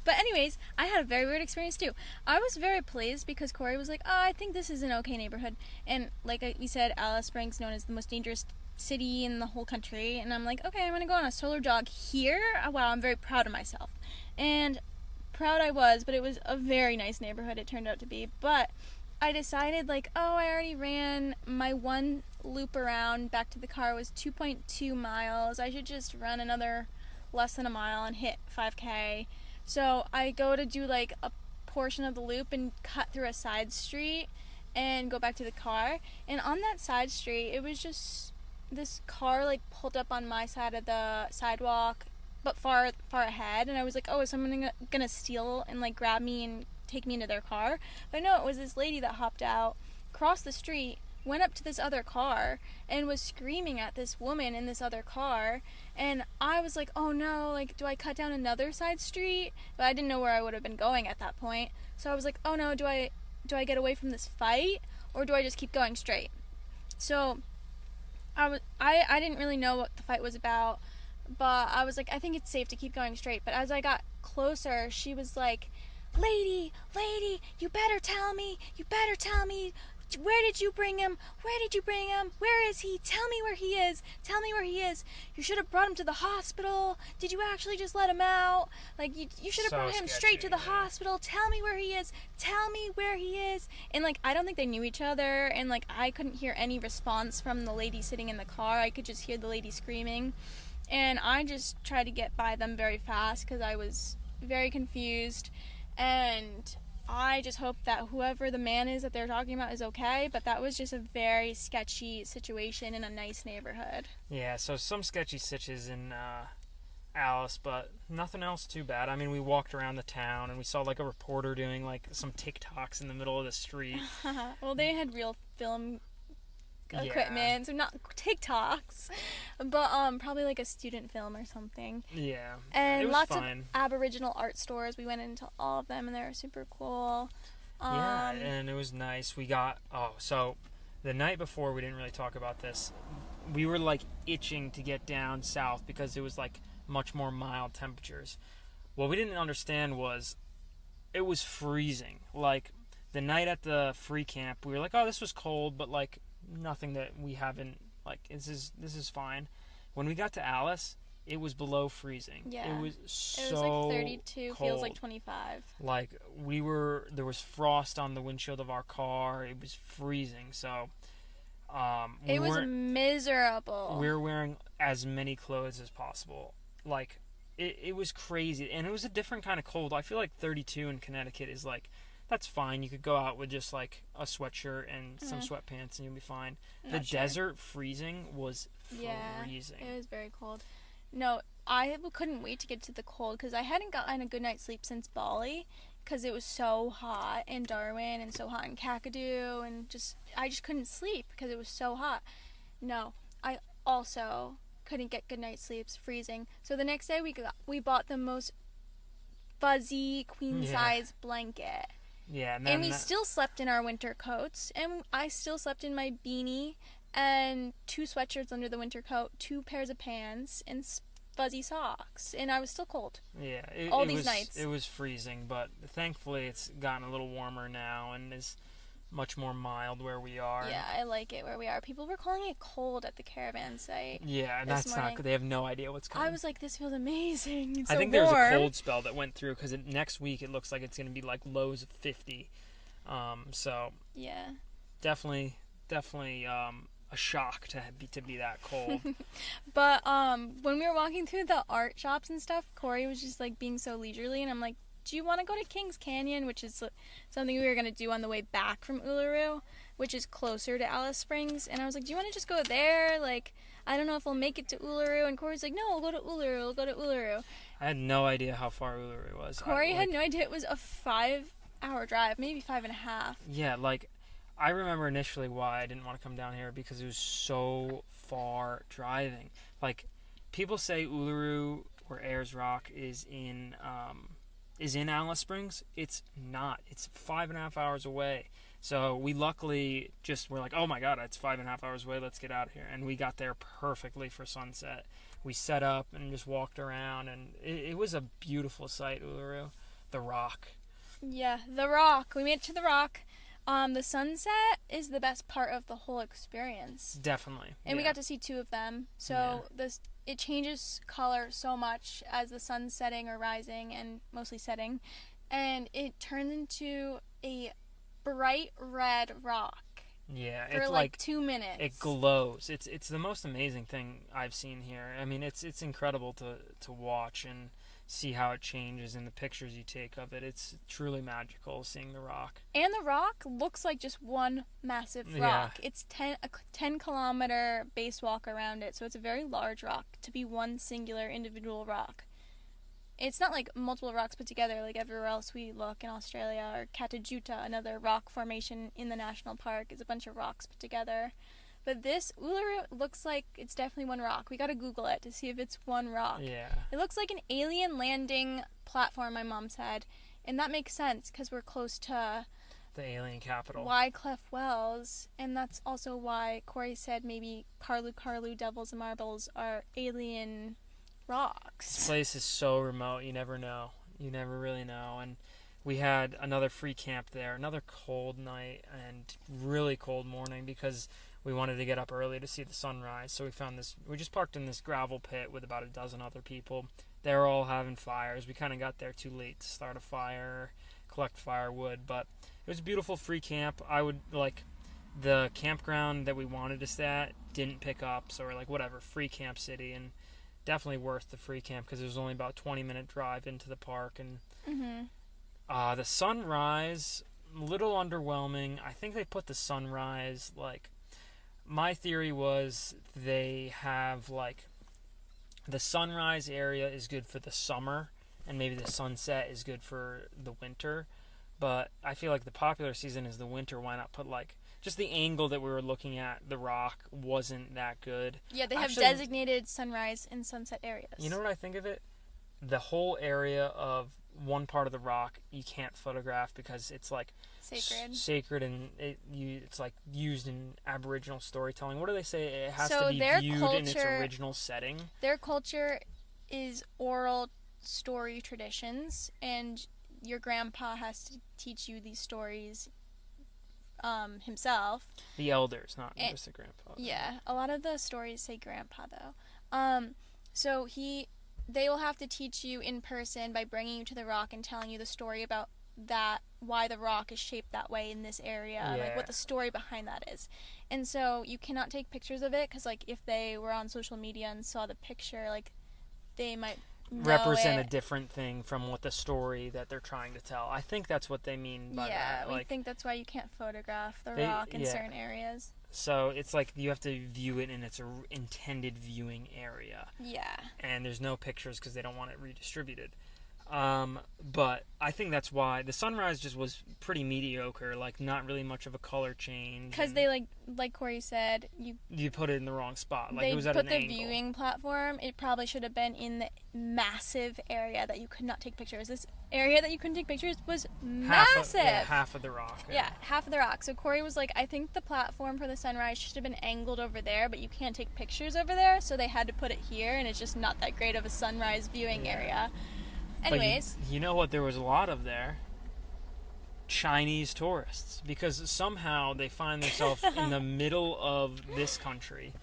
But anyways, I had a very weird experience too. I was very pleased because Kory was like, "Oh, I think this is an okay neighborhood," and like we said, Alice Springs, known as the most dangerous city in the whole country, and I'm like, okay, I'm gonna go on a solar jog here. Wow, I'm very proud of myself, and proud I was, but it was a very nice neighborhood. It turned out to be, but I decided like, oh, I already ran my one loop around back to the car was 2.2 miles. I should just run another less than a mile and hit 5K. So I go to do like a portion of the loop and cut through a side street and go back to the car. And on that side street, it was just this car like pulled up on my side of the sidewalk, but far ahead. And I was like, oh, is someone gonna steal and like grab me and take me into their car? But no, it was this lady that hopped out, crossed the street, went up to this other car, and was screaming at this woman in this other car. And I was like, oh no, like, do I cut down another side street? But I didn't know where I would have been going at that point. So I was like, oh no, do I get away from this fight, or do I just keep going straight? So I didn't really know what the fight was about, but I was like, I think it's safe to keep going straight. But as I got closer, she was like, lady, you better tell me, where did you bring him? Where is he? Tell me where he is. You should have brought him to the hospital. Did you actually just let him out? Like, you should have brought him straight to the hospital. Tell me where he is. And like, I don't think they knew each other, and like, I couldn't hear any response from the lady sitting in the car. I could just hear the lady screaming, and I just tried to get by them very fast because I was very confused. And I just hope that whoever the man is that they're talking about is okay, but that was just a very sketchy situation in a nice neighborhood. Yeah, so some sketchy stitches in Alice, but nothing else too bad. I mean, we walked around the town and we saw like a reporter doing like some TikToks in the middle of the street. Well, they had real film equipment, so not TikToks, but probably like a student film or something. Yeah, it And was lots fine. of Aboriginal art stores. We went into all of them, and they were super cool. Yeah, and it was nice. We got so the night before, we didn't really talk about this. We were like itching to get down south because it was like much more mild temperatures. What we didn't understand was it was freezing. Like the night at the free camp, we were like, "Oh, this was cold," but like nothing that we haven't like. This is fine. When we got to Alice, it was below freezing. Yeah. It was It was like 32, cold. feels like 25. Like there was frost on the windshield of our car. It was freezing. So It was miserable. we were wearing as many clothes as possible. Like it was crazy, and it was a different kind of cold. I feel like 32 in Connecticut is like that's fine. You could go out with just like a sweatshirt and some sweatpants, and you'll be fine. The desert freezing was freezing. Yeah, it was very cold. No, I couldn't wait to get to the cold because I hadn't gotten a good night's sleep since Bali because it was so hot in Darwin and so hot in Kakadu, and I just couldn't sleep because it was so hot. No, I also couldn't get good night's sleeps, freezing. So the next day we bought the most fuzzy queen size blanket. Yeah, and we still slept in our winter coats, and I still slept in my beanie and 2 sweatshirts under the winter coat, 2 pairs of pants, and fuzzy socks, and I was still cold. Yeah, all these nights. It was freezing, but thankfully it's gotten a little warmer now and is much more mild where we are. Yeah, I like it where we are. People were calling it cold at the caravan site. Yeah, that's not good. They have no idea what's coming. I was like, this feels amazing. It's I so think warm. there's a cold spell that went through because next week it looks like it's going to be like lows of 50. So yeah, definitely a shock to be that cold. But when we were walking through the art shops and stuff, Kory was just like being so leisurely, and I'm like, do you want to go to Kings Canyon, which is something we were going to do on the way back from Uluru, which is closer to Alice Springs? And I was like, do you want to just go there? Like, I don't know if we'll make it to Uluru. And Kory's like, no, we'll go to Uluru. We'll go to Uluru. I had no idea how far Uluru was. Kory had no idea it was a 5-hour drive, maybe 5.5. Yeah, like I remember initially why I didn't want to come down here because it was so far driving. Like people say Uluru or Ayers Rock is in Alice Springs. It's not. It's 5.5 hours away. So we luckily were like, oh my god, it's 5.5 hours away. Let's get out of here. And we got there perfectly for sunset. We set up and just walked around, and it was a beautiful sight, Uluru. The Rock. Yeah, the Rock. We made it to the Rock. The sunset is the best part of the whole experience. Definitely. And we got to see 2 of them. So it changes color so much as the sun's setting or rising, and mostly setting. And it turns into a bright red rock. Yeah, for it's like 2 minutes. It glows. It's the most amazing thing I've seen here. I mean, it's incredible to watch and see how it changes in the pictures you take of it. It's truly magical seeing the rock. And the rock looks like just one massive rock. Yeah. It's a 10-kilometer base walk around it, so it's a very large rock to be one singular individual rock. It's not like multiple rocks put together like everywhere else we look in Australia, or Katajuta, another rock formation in the national park, is a bunch of rocks put together. But this Uluru looks like it's definitely one rock. We gotta Google it to see if it's one rock. Yeah. It looks like an alien landing platform, my mom said. And that makes sense because we're close to the alien capital, Wycliffe Wells. And that's also why Kory said maybe Karlu Devils and Marbles are alien rocks. This place is so remote, you never know. You never really know. And we had another free camp there, another cold night and really cold morning because we wanted to get up early to see the sunrise. So we just parked in this gravel pit with about a dozen other people. They were all having fires. We kind of got there too late to start a fire, collect firewood, but it was a beautiful free camp. The campground that we wanted to stay at didn't pick up, so we're like, whatever, free camp city, and definitely worth the free camp because it was only about a 20-minute drive into the park. And the sunrise, a little underwhelming. I think they put the sunrise, my theory was they have, the sunrise area is good for the summer, and maybe the sunset is good for the winter. But I feel like the popular season is the winter. Why not put like just the angle that we were looking at the rock wasn't that good. Yeah, they have Actually, designated sunrise and sunset areas. You know what I think of it? The whole area of one part of the rock you can't photograph because it's like sacred and it's like used in Aboriginal storytelling. What do they say? It has to be viewed in its original setting. Their culture is oral story traditions, and your grandpa has to teach you these stories himself. The elders, not just the grandpa. Yeah, a lot of the stories say grandpa though. So they will have to teach you in person by bringing you to the rock and telling you the story about that, why the rock is shaped that way in this area, like what the story behind that is. And so you cannot take pictures of it because like if they were on social media and saw the picture, like they might represent a different thing from what the story that they're trying to tell. I think that's what they mean by that. Yeah, we think that's why you can't photograph the rock in certain areas. So it's like you have to view it in its intended viewing area. Yeah. And there's no pictures because they don't want it redistributed. But I think that's why the sunrise just was pretty mediocre, like not really much of a color change. Because they like Kory said, you put it in the wrong spot. Like they it was at put an the angle. Viewing platform. It probably should have been in the massive area that you could not take pictures. This area that you couldn't take pictures was massive. Half of the rock. Yeah, half of the rock. So Kory was like, I think the platform for the sunrise should have been angled over there, but you can't take pictures over there, so they had to put it here, and it's just not that great of a sunrise viewing area. Anyways. But you know what there was a lot of there? Chinese tourists. Because somehow they find themselves in the middle of this country.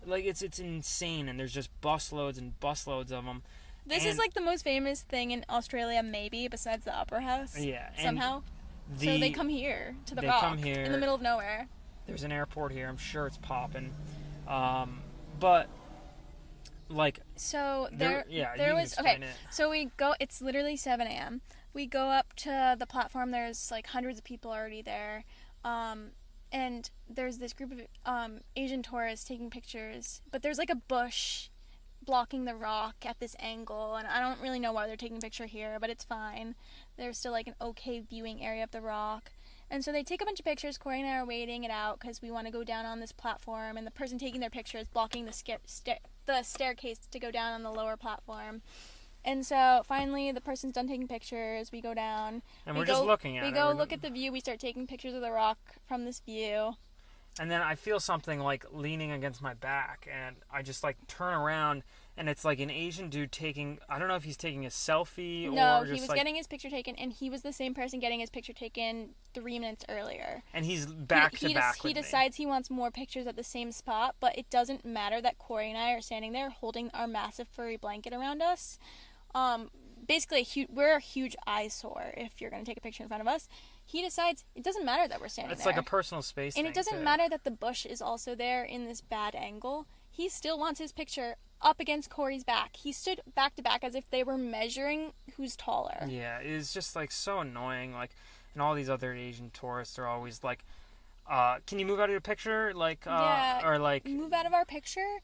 Like, it's insane, and there's just busloads and busloads of them. This is like the most famous thing in Australia, maybe, besides the Opera House. Yeah. Somehow. So they come here, to the rock, in the middle of nowhere. There's an airport here. I'm sure it's popping. But... like, so there was okay. So we go. It's literally 7 a.m. We go up to the platform. There's like hundreds of people already there, and there's this group of Asian tourists taking pictures. But there's like a bush blocking the rock at this angle, and I don't really know why they're taking a picture here, but it's fine. There's still like an okay viewing area of the rock. And so they take a bunch of pictures. Kory and I are waiting it out because we want to go down on this platform, and the person taking their picture is blocking the staircase to go down on the lower platform. And so finally the person's done taking pictures. We go down. And we're just looking at it. We go look at the view. We start taking pictures of the rock from this view. And then I feel something like leaning against my back, and I just like turn around, and it's like an Asian dude taking, I don't know if he's taking a selfie or no, just he was getting his picture taken, and he was the same person getting his picture taken 3 minutes earlier. And he's back to back with me. He decides he wants more pictures at the same spot, but it doesn't matter that Kory and I are standing there holding our massive furry blanket around us. Basically, we're a huge eyesore if you're going to take a picture in front of us. He decides it doesn't matter that we're standing there. It's like a personal space thing. And it doesn't matter that the bush is also there in this bad angle. He still wants his picture up against Kory's back. He stood back to back as if they were measuring who's taller. Yeah, it's just like so annoying. Like, and all these other Asian tourists are always like, can you move out of your picture? Like, or like... move out of our picture?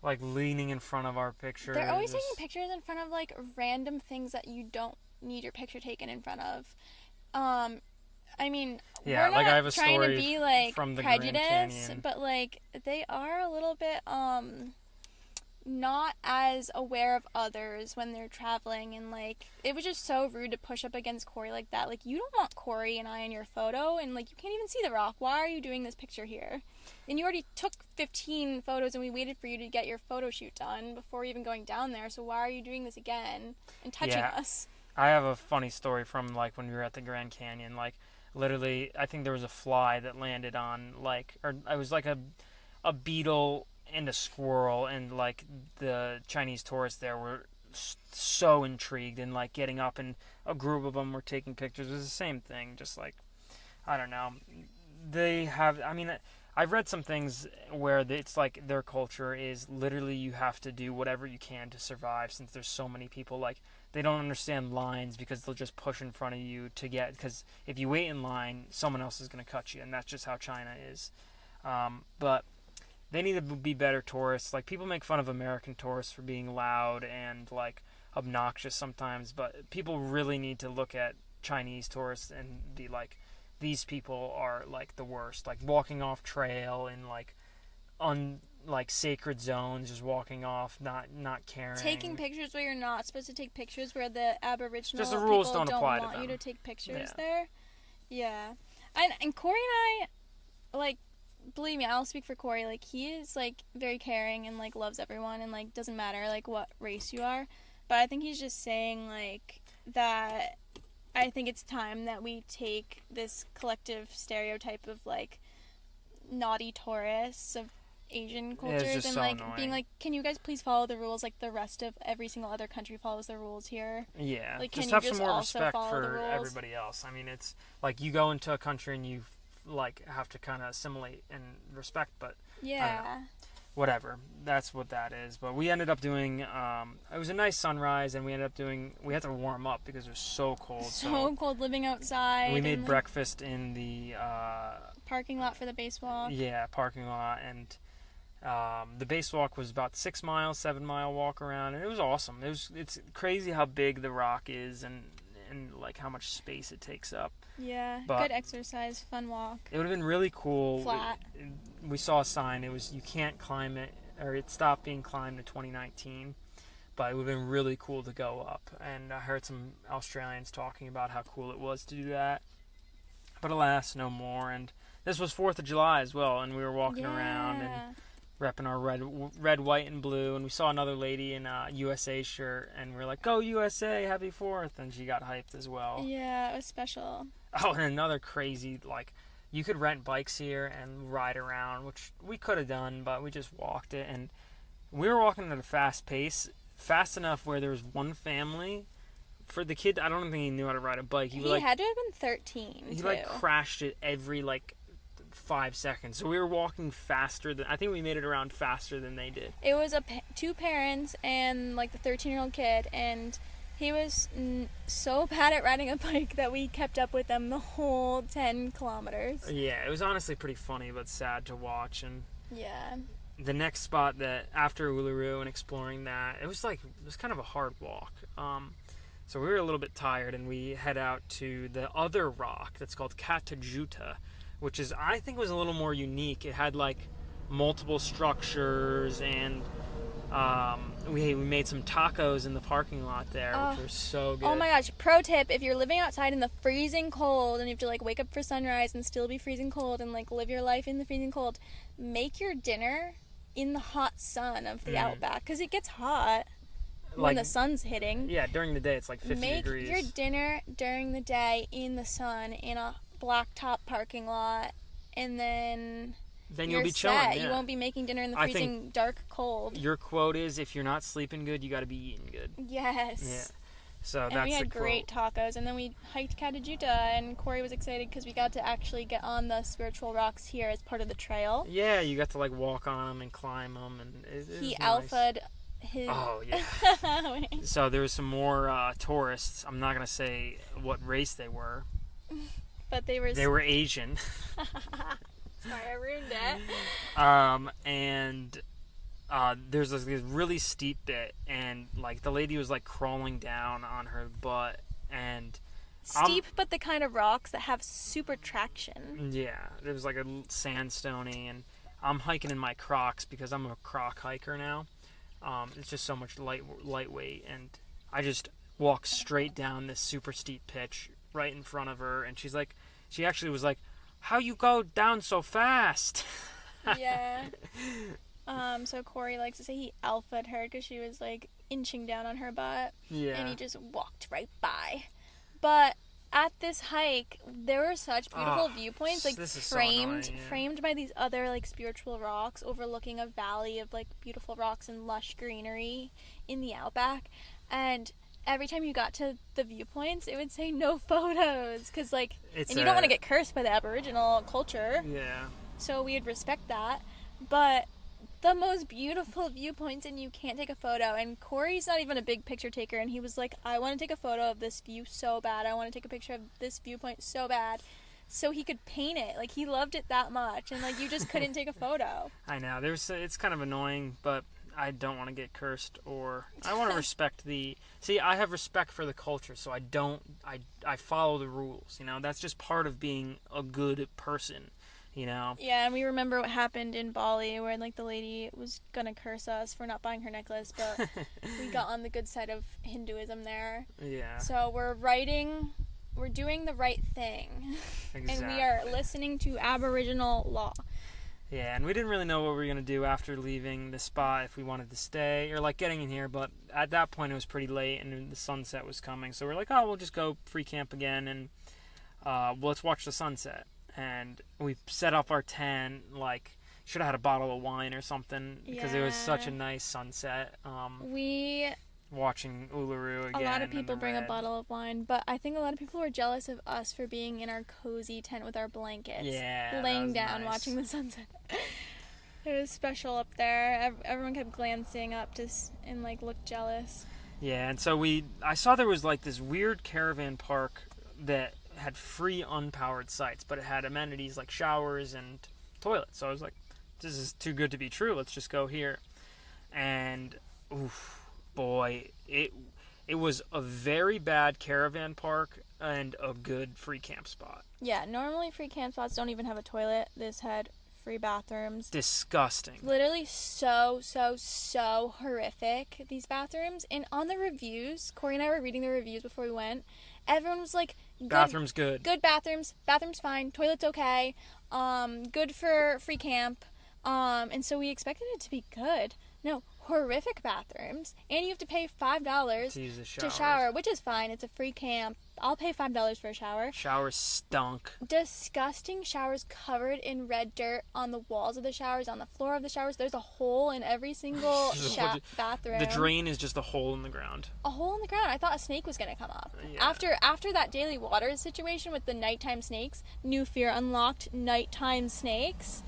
Like leaning in front of our picture. They're always taking pictures in front of like random things that you don't need your picture taken in front of. I mean, yeah, we're not I have a trying story to be like from the prejudiced, but like they are a little bit not as aware of others when they're traveling, and like it was just so rude to push up against Kory like that. Like, you don't want Kory and I in your photo, and like you can't even see the rock. Why are you doing this picture here? And you already took 15 photos, and we waited for you to get your photo shoot done before even going down there. So why are you doing this again and touching us? I have a funny story from like when we were at the Grand Canyon. Like, literally, I think there was a fly that landed on like, or it was like a beetle and a squirrel, and like the Chinese tourists there were so intrigued and like getting up, and a group of them were taking pictures. It was the same thing, just like, I don't know. They have, I mean, I've read some things where it's like their culture is literally you have to do whatever you can to survive, since there's so many people. Like, they don't understand lines because they'll just push in front of you to get, because if you wait in line, someone else is going to cut you, and that's just how China is. But they need to be better tourists. Like, people make fun of American tourists for being loud and like obnoxious sometimes, but people really need to look at Chinese tourists, and these people are like the worst, like walking off trail in like sacred zones, just walking off, not caring. Taking pictures where you're not supposed to take pictures, where the Aboriginal just the rules people don't apply want to them. you to take pictures Yeah. there. Yeah. And Kory and I, like, believe me, I'll speak for Kory. Like, he is, like, very caring and, like, loves everyone and, like, doesn't matter, like, what race you are. But I think he's just saying, like, that I think it's time that we take this collective stereotype of, like, naughty tourists of Asian cultures and, so like, annoying. being like, can you guys please follow the rules like the rest of every single other country follows the rules here? Yeah, Like, can just you have just some more also respect follow the for rules? everybody else. I mean, it's like you go into a country and you like have to kind of assimilate and respect, but Yeah. whatever. That's what that is. But we ended up doing. It was a nice sunrise, and we ended up doing. We had to warm up because it was so cold. So cold living outside. We made and, breakfast in the parking lot for the base walk. Yeah, parking lot, and the base walk was about 6 miles, 7 mile walk around, and it was awesome. It's crazy how big the rock is, and like how much space it takes up. Yeah, But good exercise, fun walk. It would have been really cool. Flat. We saw a sign. It was you can't climb it, or it stopped being climbed in 2019. But it would have been really cool to go up. And I heard some Australians talking about how cool it was to do that. But alas, no more. And this was 4th of July as well, and we were walking around and repping our red, white, and blue. And we saw another lady in a USA shirt, and we were like, "Go USA, happy 4th!" And she got hyped as well. Yeah, it was special. Oh, and another crazy, like, you could rent bikes here and ride around, which we could have done, but we just walked it. And we were walking at a fast pace, fast enough where there was one family. For the kid, I don't think he knew how to ride a bike. He had to have been 13, He, too. like, crashed it every, like, 5 seconds. So we were walking faster than... I think we made it around faster than they did. It was two parents and, like, the 13-year-old kid, and he was so bad at riding a bike that we kept up with them the whole 10 kilometers. Yeah, it was honestly pretty funny but sad to watch. And yeah. The next spot that after Uluru and exploring that, it was kind of a hard walk. So we were a little bit tired, and we head out to the other rock that's called Katajuta, which is, I think, was a little more unique. It had like multiple structures, and we made some tacos in the parking lot there, which were so good. Oh my gosh! Pro tip: if you're living outside in the freezing cold and you have to like wake up for sunrise and still be freezing cold and like live your life in the freezing cold, make your dinner in the hot sun of the outback, because it gets hot when the sun's hitting. Yeah, during the day it's like 50 degrees. Make your dinner during the day in the sun in a blacktop parking lot, and then you'll be chilling. Yeah. You won't be making dinner in the freezing dark cold. Your quote is, if you're not sleeping good, you got to be eating good. Yes. Yeah. So and that's we had the quote. great tacos, and then we hiked Katajuta, and Kory was excited because we got to actually get on the spiritual rocks here as part of the trail. Yeah, you got to like walk on them and climb them, and he nice. Alpha'd his... Oh yeah. So there was some more tourists. I'm not gonna say what race they were, but they were Asian. Sorry, I ruined it. And there's this really steep bit, and like the lady was like crawling down on her butt, and steep, but the kind of rocks that have super traction. Yeah, it was like a sandstony, and I'm hiking in my Crocs because I'm a Croc hiker now. It's just so much lightweight, and I just walked straight down this super steep pitch right in front of her, and she actually was like, "How you go down so fast?" Yeah. So Kory likes to say he alpha'd her because she was like inching down on her butt. Yeah. And he just walked right by. But at this hike, there were such beautiful viewpoints, like framed by these other like spiritual rocks, overlooking a valley of like beautiful rocks and lush greenery in the outback. And every time you got to the viewpoints, it would say no photos, because like, and you don't want to get cursed by the Aboriginal culture. Yeah. So we'd respect that, but the most beautiful viewpoints, and you can't take a photo. And Kory's not even a big picture taker, and he was like, I want to take a photo of this view so bad. I want to take a picture of this viewpoint so bad, so he could paint it. Like, he loved it that much, and like, you just couldn't take a photo. I know. It's kind of annoying, but I don't want to get cursed, or I want to respect the. See, I have respect for the culture, so I don't. I follow the rules. You know, that's just part of being a good person. You know. Yeah, and we remember what happened in Bali, where like the lady was gonna curse us for not buying her necklace, but we got on the good side of Hinduism there. Yeah. So we're doing the right thing, Exactly. and we are listening to Aboriginal law. Yeah, and we didn't really know what we were going to do after leaving the spot, if we wanted to stay or like getting in here, but at that point it was pretty late and the sunset was coming. So we're like, oh, we'll just go free camp again and let's watch the sunset. And we set up our tent, like, should have had a bottle of wine or something because it was such a nice sunset. We Watching Uluru again. A lot of people bring a bottle of wine, but I think a lot of people were jealous of us for being in our cozy tent with our blankets, laying down, nice. watching the sunset. It was special up there. Everyone kept glancing up and like looked jealous. Yeah, and so I saw there was like this weird caravan park that had free unpowered sites, but it had amenities like showers and toilets. So I was like, this is too good to be true. Let's just go here. And oof, boy, it was a very bad caravan park and a good free camp spot. Yeah, normally free camp spots don't even have a toilet. This had free bathrooms. Disgusting. Literally so horrific, these bathrooms. And on the reviews, Kory and I were reading the reviews before we went. Everyone was like, bathroom's good. Good bathrooms. Bathroom's fine. Toilet's okay. Good for free camp. And so we expected it to be good. No, horrific bathrooms. And you have to pay $5 to use the to shower, which is fine. It's a free camp. I'll pay $5 for a shower. Showers stunk. Disgusting showers covered in red dirt on the walls of the showers, on the floor of the showers. There's a hole in every single bathroom. The drain is just a hole in the ground. A hole in the ground. I thought a snake was going to come up. Yeah. After that Daly Waters situation with the nighttime snakes, new fear unlocked, nighttime snakes.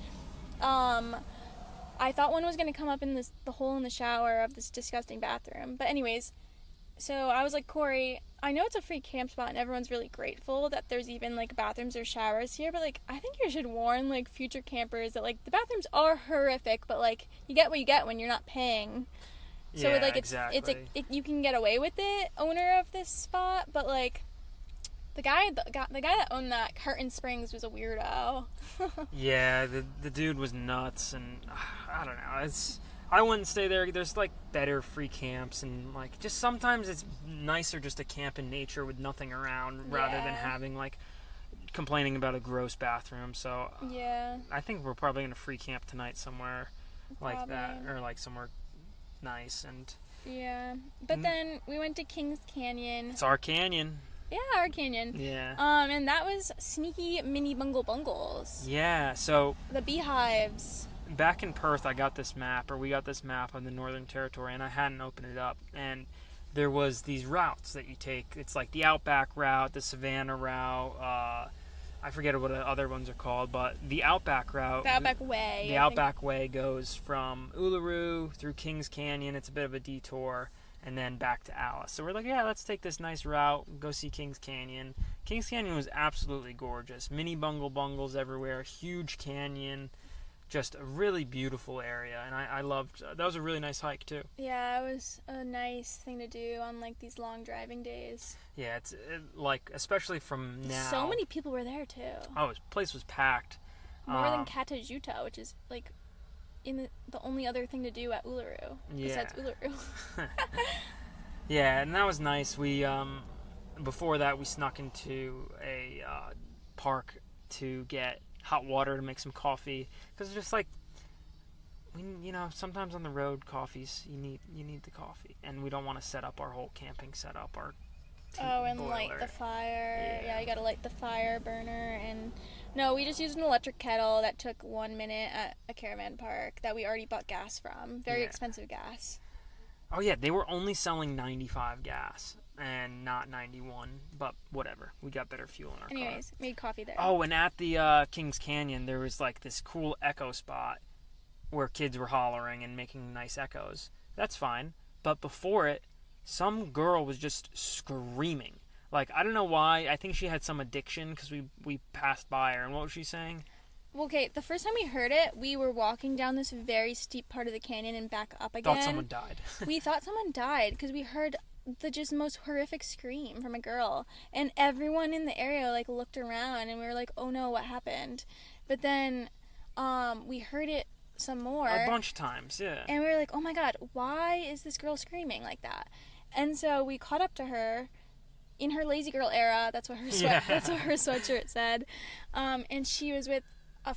I thought one was going to come up in the hole in the shower of this disgusting bathroom. But anyways, so I was like, Kory, I know it's a free camp spot and everyone's really grateful that there's even like bathrooms or showers here, but like I think you should warn like future campers that like the bathrooms are horrific, but like you get what you get when you're not paying. So yeah, like exactly. you can get away with it, owner of this spot, but like the guy that owned that Carton Springs was a weirdo. Yeah, the dude was nuts, and I don't know. I wouldn't stay there. There's like better free camps, and like just sometimes it's nicer just to camp in nature with nothing around rather than having like complaining about a gross bathroom. So yeah, I think we're probably gonna free camp tonight somewhere like that, or like somewhere nice. And yeah, but then we went to Kings Canyon. It's our canyon. Yeah, our canyon. Yeah. And that was sneaky mini bungles. Yeah, so the beehives. Back in Perth, we got this map of the Northern Territory, and I hadn't opened it up. And there was these routes that you take. It's like the Outback route, the Savannah route. I forget what the other ones are called, but the Outback route. The Outback Way. The Outback Way goes from Uluru through Kings Canyon. It's a bit of a detour. And then back to Alice. So we're like, yeah, let's take this nice route, go see Kings Canyon. Kings Canyon was absolutely gorgeous. Mini bungles everywhere, huge canyon, just a really beautiful area. And I loved, that was a really nice hike too. Yeah, it was a nice thing to do on like these long driving days. Yeah, it's like, especially from now. So many people were there too. Oh, the place was packed. More than Katajuta, which is like the only other thing to do at Uluru besides Uluru. Yeah, and that was nice. We before that we snuck into a park to get hot water to make some coffee because just like sometimes on the road coffees you need the coffee, and we don't want to set up our whole camping setup. Light the fire. Yeah, you gotta light the fire burner. And no, we just used an electric kettle that took 1 minute at a caravan park that we already bought gas from. Very expensive gas. Oh yeah, they were only selling 95 gas and not 91, but whatever. We got better fuel in our car. Anyways, made coffee there. Oh, and at the Kings Canyon, there was like this cool echo spot where kids were hollering and making nice echoes. That's fine. But before it, some girl was just screaming. Like, I don't know why. I think she had some addiction because we passed by her. And what was she saying? Okay, the first time we heard it, we were walking down this very steep part of the canyon and back up again. Thought someone died. We thought someone died because we heard the just most horrific scream from a girl, and everyone in the area like looked around, and we were like, "Oh no, what happened?" But then, we heard it some more A bunch of times, yeah. and we were like, "Oh my god, why is this girl screaming like that?" And so we caught up to her in her lazy girl era. That's what her that's what her sweatshirt said. And she was with a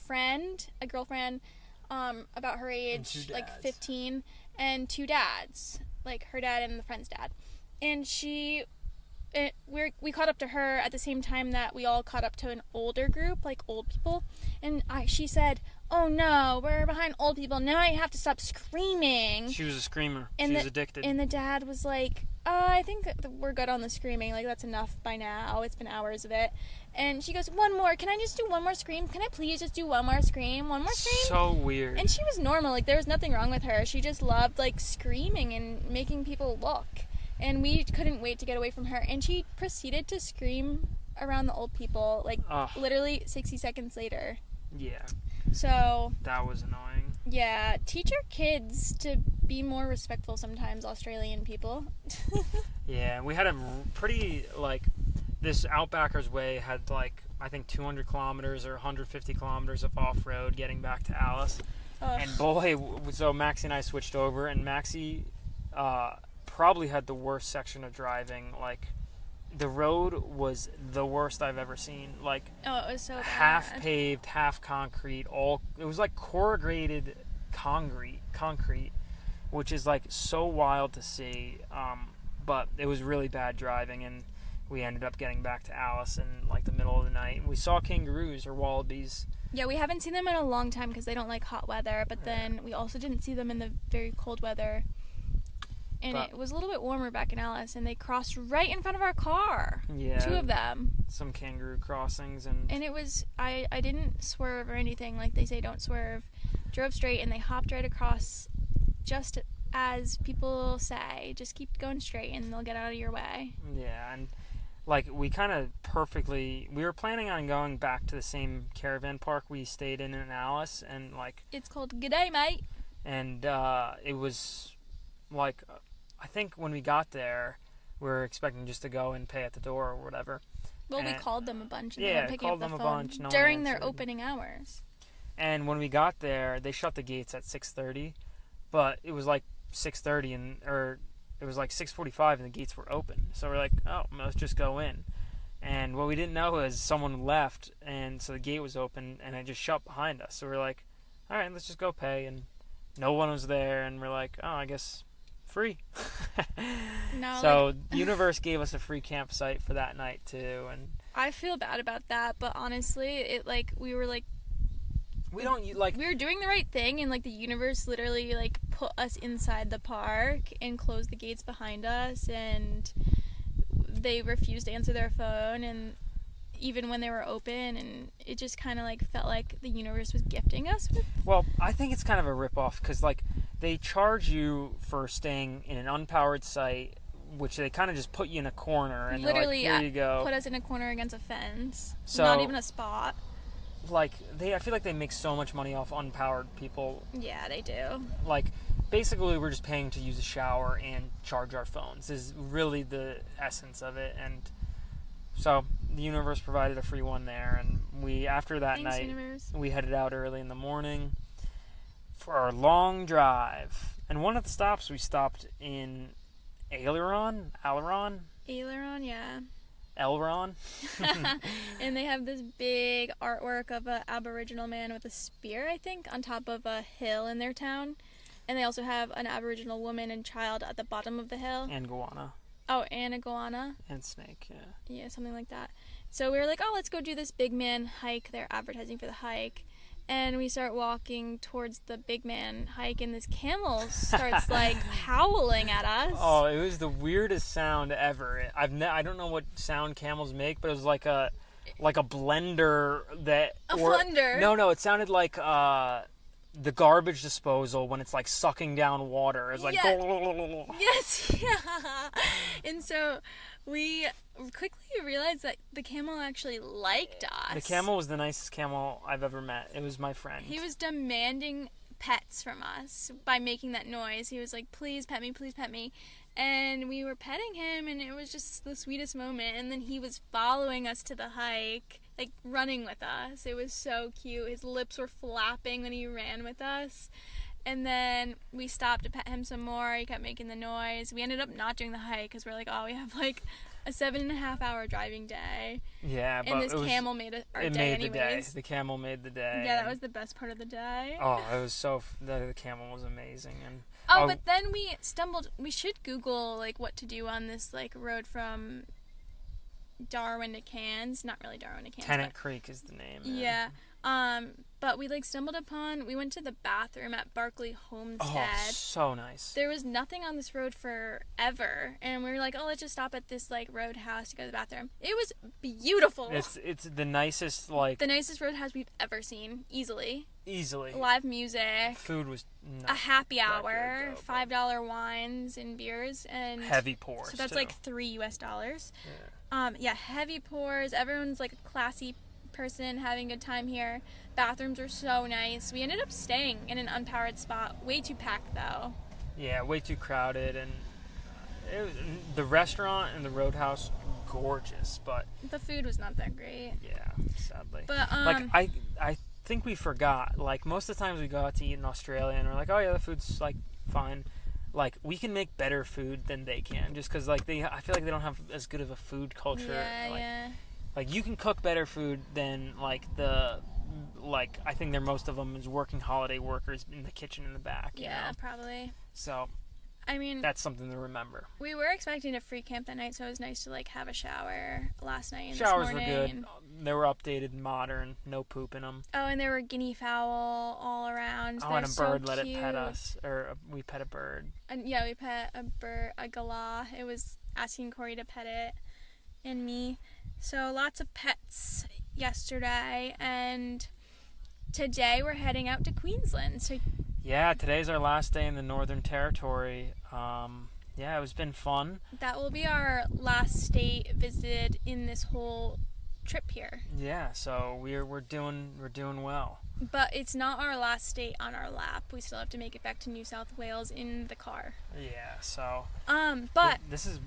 girlfriend, about her age, like 15, and two dads, like her dad and the friend's dad. And we caught up to her at the same time that we all caught up to an older group, like old people. And she said, "Oh no, we're behind old people. Now I have to stop screaming." She was a screamer. And she was addicted. And the dad was like, "I think we're good on the screaming. Like, that's enough by now. It's been hours of it." And she goes, "One more. Can I just do one more scream? Can I please just do one more scream? One more scream?" So weird. And she was normal. Like, there was nothing wrong with her. She just loved, like, screaming and making people look. And we couldn't wait to get away from her. And she proceeded to scream around the old people, like, literally 60 seconds later. Yeah. So that was annoying. Yeah, teach your kids to be more respectful sometimes, Australian people. Yeah, we had a pretty, like, this Outbackers Way had, like, I think 200 kilometers or 150 kilometers of off-road getting back to Alice. Ugh. And boy, so Maxie and I switched over, and Maxie probably had the worst section of driving. Like, the road was the worst I've ever seen. Like, it was so bad. Half paved, half concrete. It was like corrugated concrete, which is like so wild to see. But it was really bad driving, and we ended up getting back to Alice in like the middle of the night. We saw kangaroos or wallabies. Yeah, we haven't seen them in a long time because they don't like hot weather. But then we also didn't see them in the very cold weather. And it was a little bit warmer back in Alice, and they crossed right in front of our car. Yeah. 2 of them. Some kangaroo crossings. And it was, I didn't swerve or anything. Like they say, don't swerve. Drove straight, and they hopped right across just as people say. Just keep going straight, and they'll get out of your way. Yeah, and like we kind of we were planning on going back to the same caravan park we stayed in Alice, and like... It's called G'day, mate. And it was like... I think when we got there, we were expecting just to go and pay at the door or whatever. Well, we called them a bunch, and they were picking up the phone no during their opening hours. And when we got there, they shut the gates at 6:30, but it was like 6:30 or it was like 6:45, and the gates were open. So we're like, oh, let's just go in. And what we didn't know is someone left, and so the gate was open, and it just shut behind us. So we're like, all right, let's just go pay. And no one was there, and we're like, oh, I guess free. No, so the universe gave us a free campsite for that night too, and I feel bad about that, but honestly, we were doing the right thing, and like the universe literally like put us inside the park and closed the gates behind us, and they refused to answer their phone, and even when they were open, and it just kind of like felt like the universe was gifting us with... Well, I think it's kind of a ripoff because like they charge you for staying in an unpowered site, which they kind of just put you in a corner, and literally, they're like, here you go. Put us in a corner against a fence. So, not even a spot. Like, I feel like they make so much money off unpowered people. Yeah, they do. Like, basically, we're just paying to use a shower and charge our phones is really the essence of it. And so the universe provided a free one there, and after that Thanks, night, universe. We headed out early in the morning for our long drive. And one of the stops, we stopped in Aileron, yeah. Elron. And they have this big artwork of an Aboriginal man with a spear, I think, on top of a hill in their town. And they also have an Aboriginal woman and child at the bottom of the hill. And goanna. Oh, and a goanna. And snake, yeah. Yeah, something like that. So we were like, oh, let's go do this big man hike. They're advertising for the hike. And we start walking towards the big man hike, and this camel starts, like, howling at us. Oh, it was the weirdest sound ever. I don't know what sound camels make, but it was like a blender that... blender? No, it sounded like the garbage disposal when it's like sucking down water. It's like... Yes, yeah. And so we quickly realized that the camel actually liked us. The camel was the nicest camel I've ever met. It was my friend. He was demanding pets from us by making that noise. He was like, please pet me, please pet me. And we were petting him, and it was just the sweetest moment. And then he was following us to the hike, like running with us. It was so cute. His lips were flapping when he ran with us. And then we stopped to pet him some more. He kept making the noise. We ended up not doing the hike because we're like, oh, we have like a 7.5-hour driving day. Yeah, but and this camel made our day anyways. The camel made the day. Yeah, that was the best part of the day. Oh, it was the camel was amazing. And but then we stumbled. We should Google like what to do on this like road from Darwin to Cairns. Not really Darwin to Cairns. Tennant Creek is the name. Yeah. But we like stumbled upon. We went to the bathroom at Barkley Homestead. Oh, so nice. There was nothing on this road forever, and we were like, oh, let's just stop at this like roadhouse to go to the bathroom. It was beautiful. It's the nicest roadhouse we've ever seen, easily. Live music. Food was a happy hour, $5 wines and beers, and heavy pours. So that's too. like $3. Yeah. Heavy pours. Everyone's like a classy person having a good time here. Bathrooms are so nice. We ended up staying in an unpowered spot. Way too packed though. Yeah, way too crowded, and the restaurant and the roadhouse gorgeous, but the food was not that great. Yeah, sadly. But like I think we forgot. Like most of the times we go out to eat in Australia, and we're like, oh yeah, the food's like fine. Like we can make better food than they can, just because like I feel like they don't have as good of a food culture. Yeah. Like you can cook better food than I think most of them is working holiday workers in the kitchen in the back. Yeah, probably. So, I mean, that's something to remember. We were expecting a free camp that night, so it was nice to like have a shower last night and Showers this morning. Were good. They were updated, modern, no poop in them. Oh, and there were guinea fowl all around. Oh, and a bird let it pet us, or we pet a bird. And yeah, we pet a bird, a galah. It was asking Kory to pet it, and me. So lots of pets yesterday, and today we're heading out to Queensland. So yeah, today's our last day in the Northern Territory. Yeah, it's been fun. That will be our last state visited in this whole trip here. Yeah, so we're doing well. But it's not our last state on our lap. We still have to make it back to New South Wales in the car. Yeah, so but this is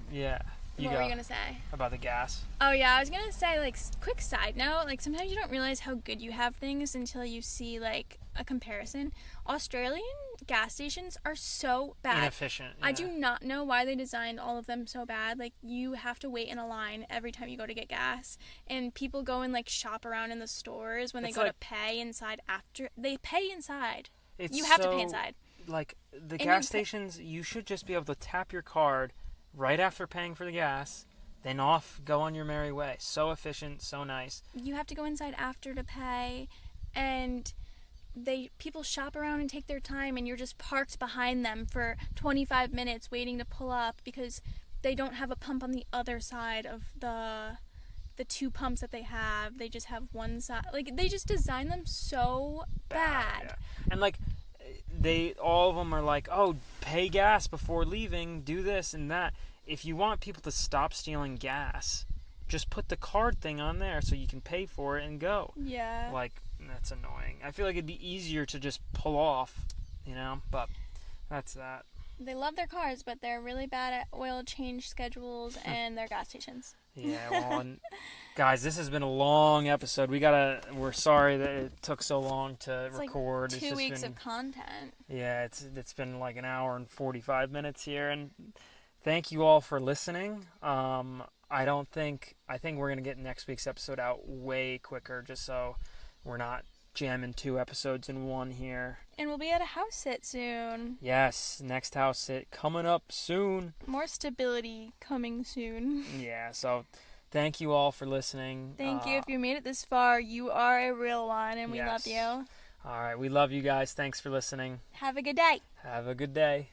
what were you gonna say about the gas? Oh yeah, I was gonna say, like, quick side note, like sometimes you don't realize how good you have things until you see like a comparison. Australian gas stations are so bad. Inefficient. Yeah. I do not know why they designed all of them so bad. Like, you have to wait in a line every time you go to get gas, and people go and like shop around in the stores when they go to pay inside after they pay inside. You have to pay inside. Like the gas stations, you should just be able to tap your card right after paying for the gas, then go on your merry way. So efficient, so nice. You have to go inside after to pay, and people shop around and take their time, and you're just parked behind them for 25 minutes waiting to pull up because they don't have a pump on the other side of the two pumps that they have. They just have one side. Like, they just design them so bad. Yeah. And like all of them are like, oh, pay gas before leaving, do this and that. If you want people to stop stealing gas, just put the card thing on there so you can pay for it and go. Yeah. Like, that's annoying. I feel like it'd be easier to just pull off, but that's that. They love their cars, but they're really bad at oil change schedules and their gas stations. Yeah, well, and guys, this has been a long episode. We're sorry that it took so long to record. Like 2 weeks of content. Yeah, it's been like an hour and 45 minutes here, and thank you all for listening. I think we're gonna get next week's episode out way quicker, just so we're not jamming 2 episodes in one here. And we'll be at a house sit soon. Yes, next house sit coming up soon. More stability coming soon. Yeah, so thank you all for listening. Thank you. If you made it this far, you are a real one, and we love you. All right, we love you guys. Thanks for listening. Have a good day. Have a good day.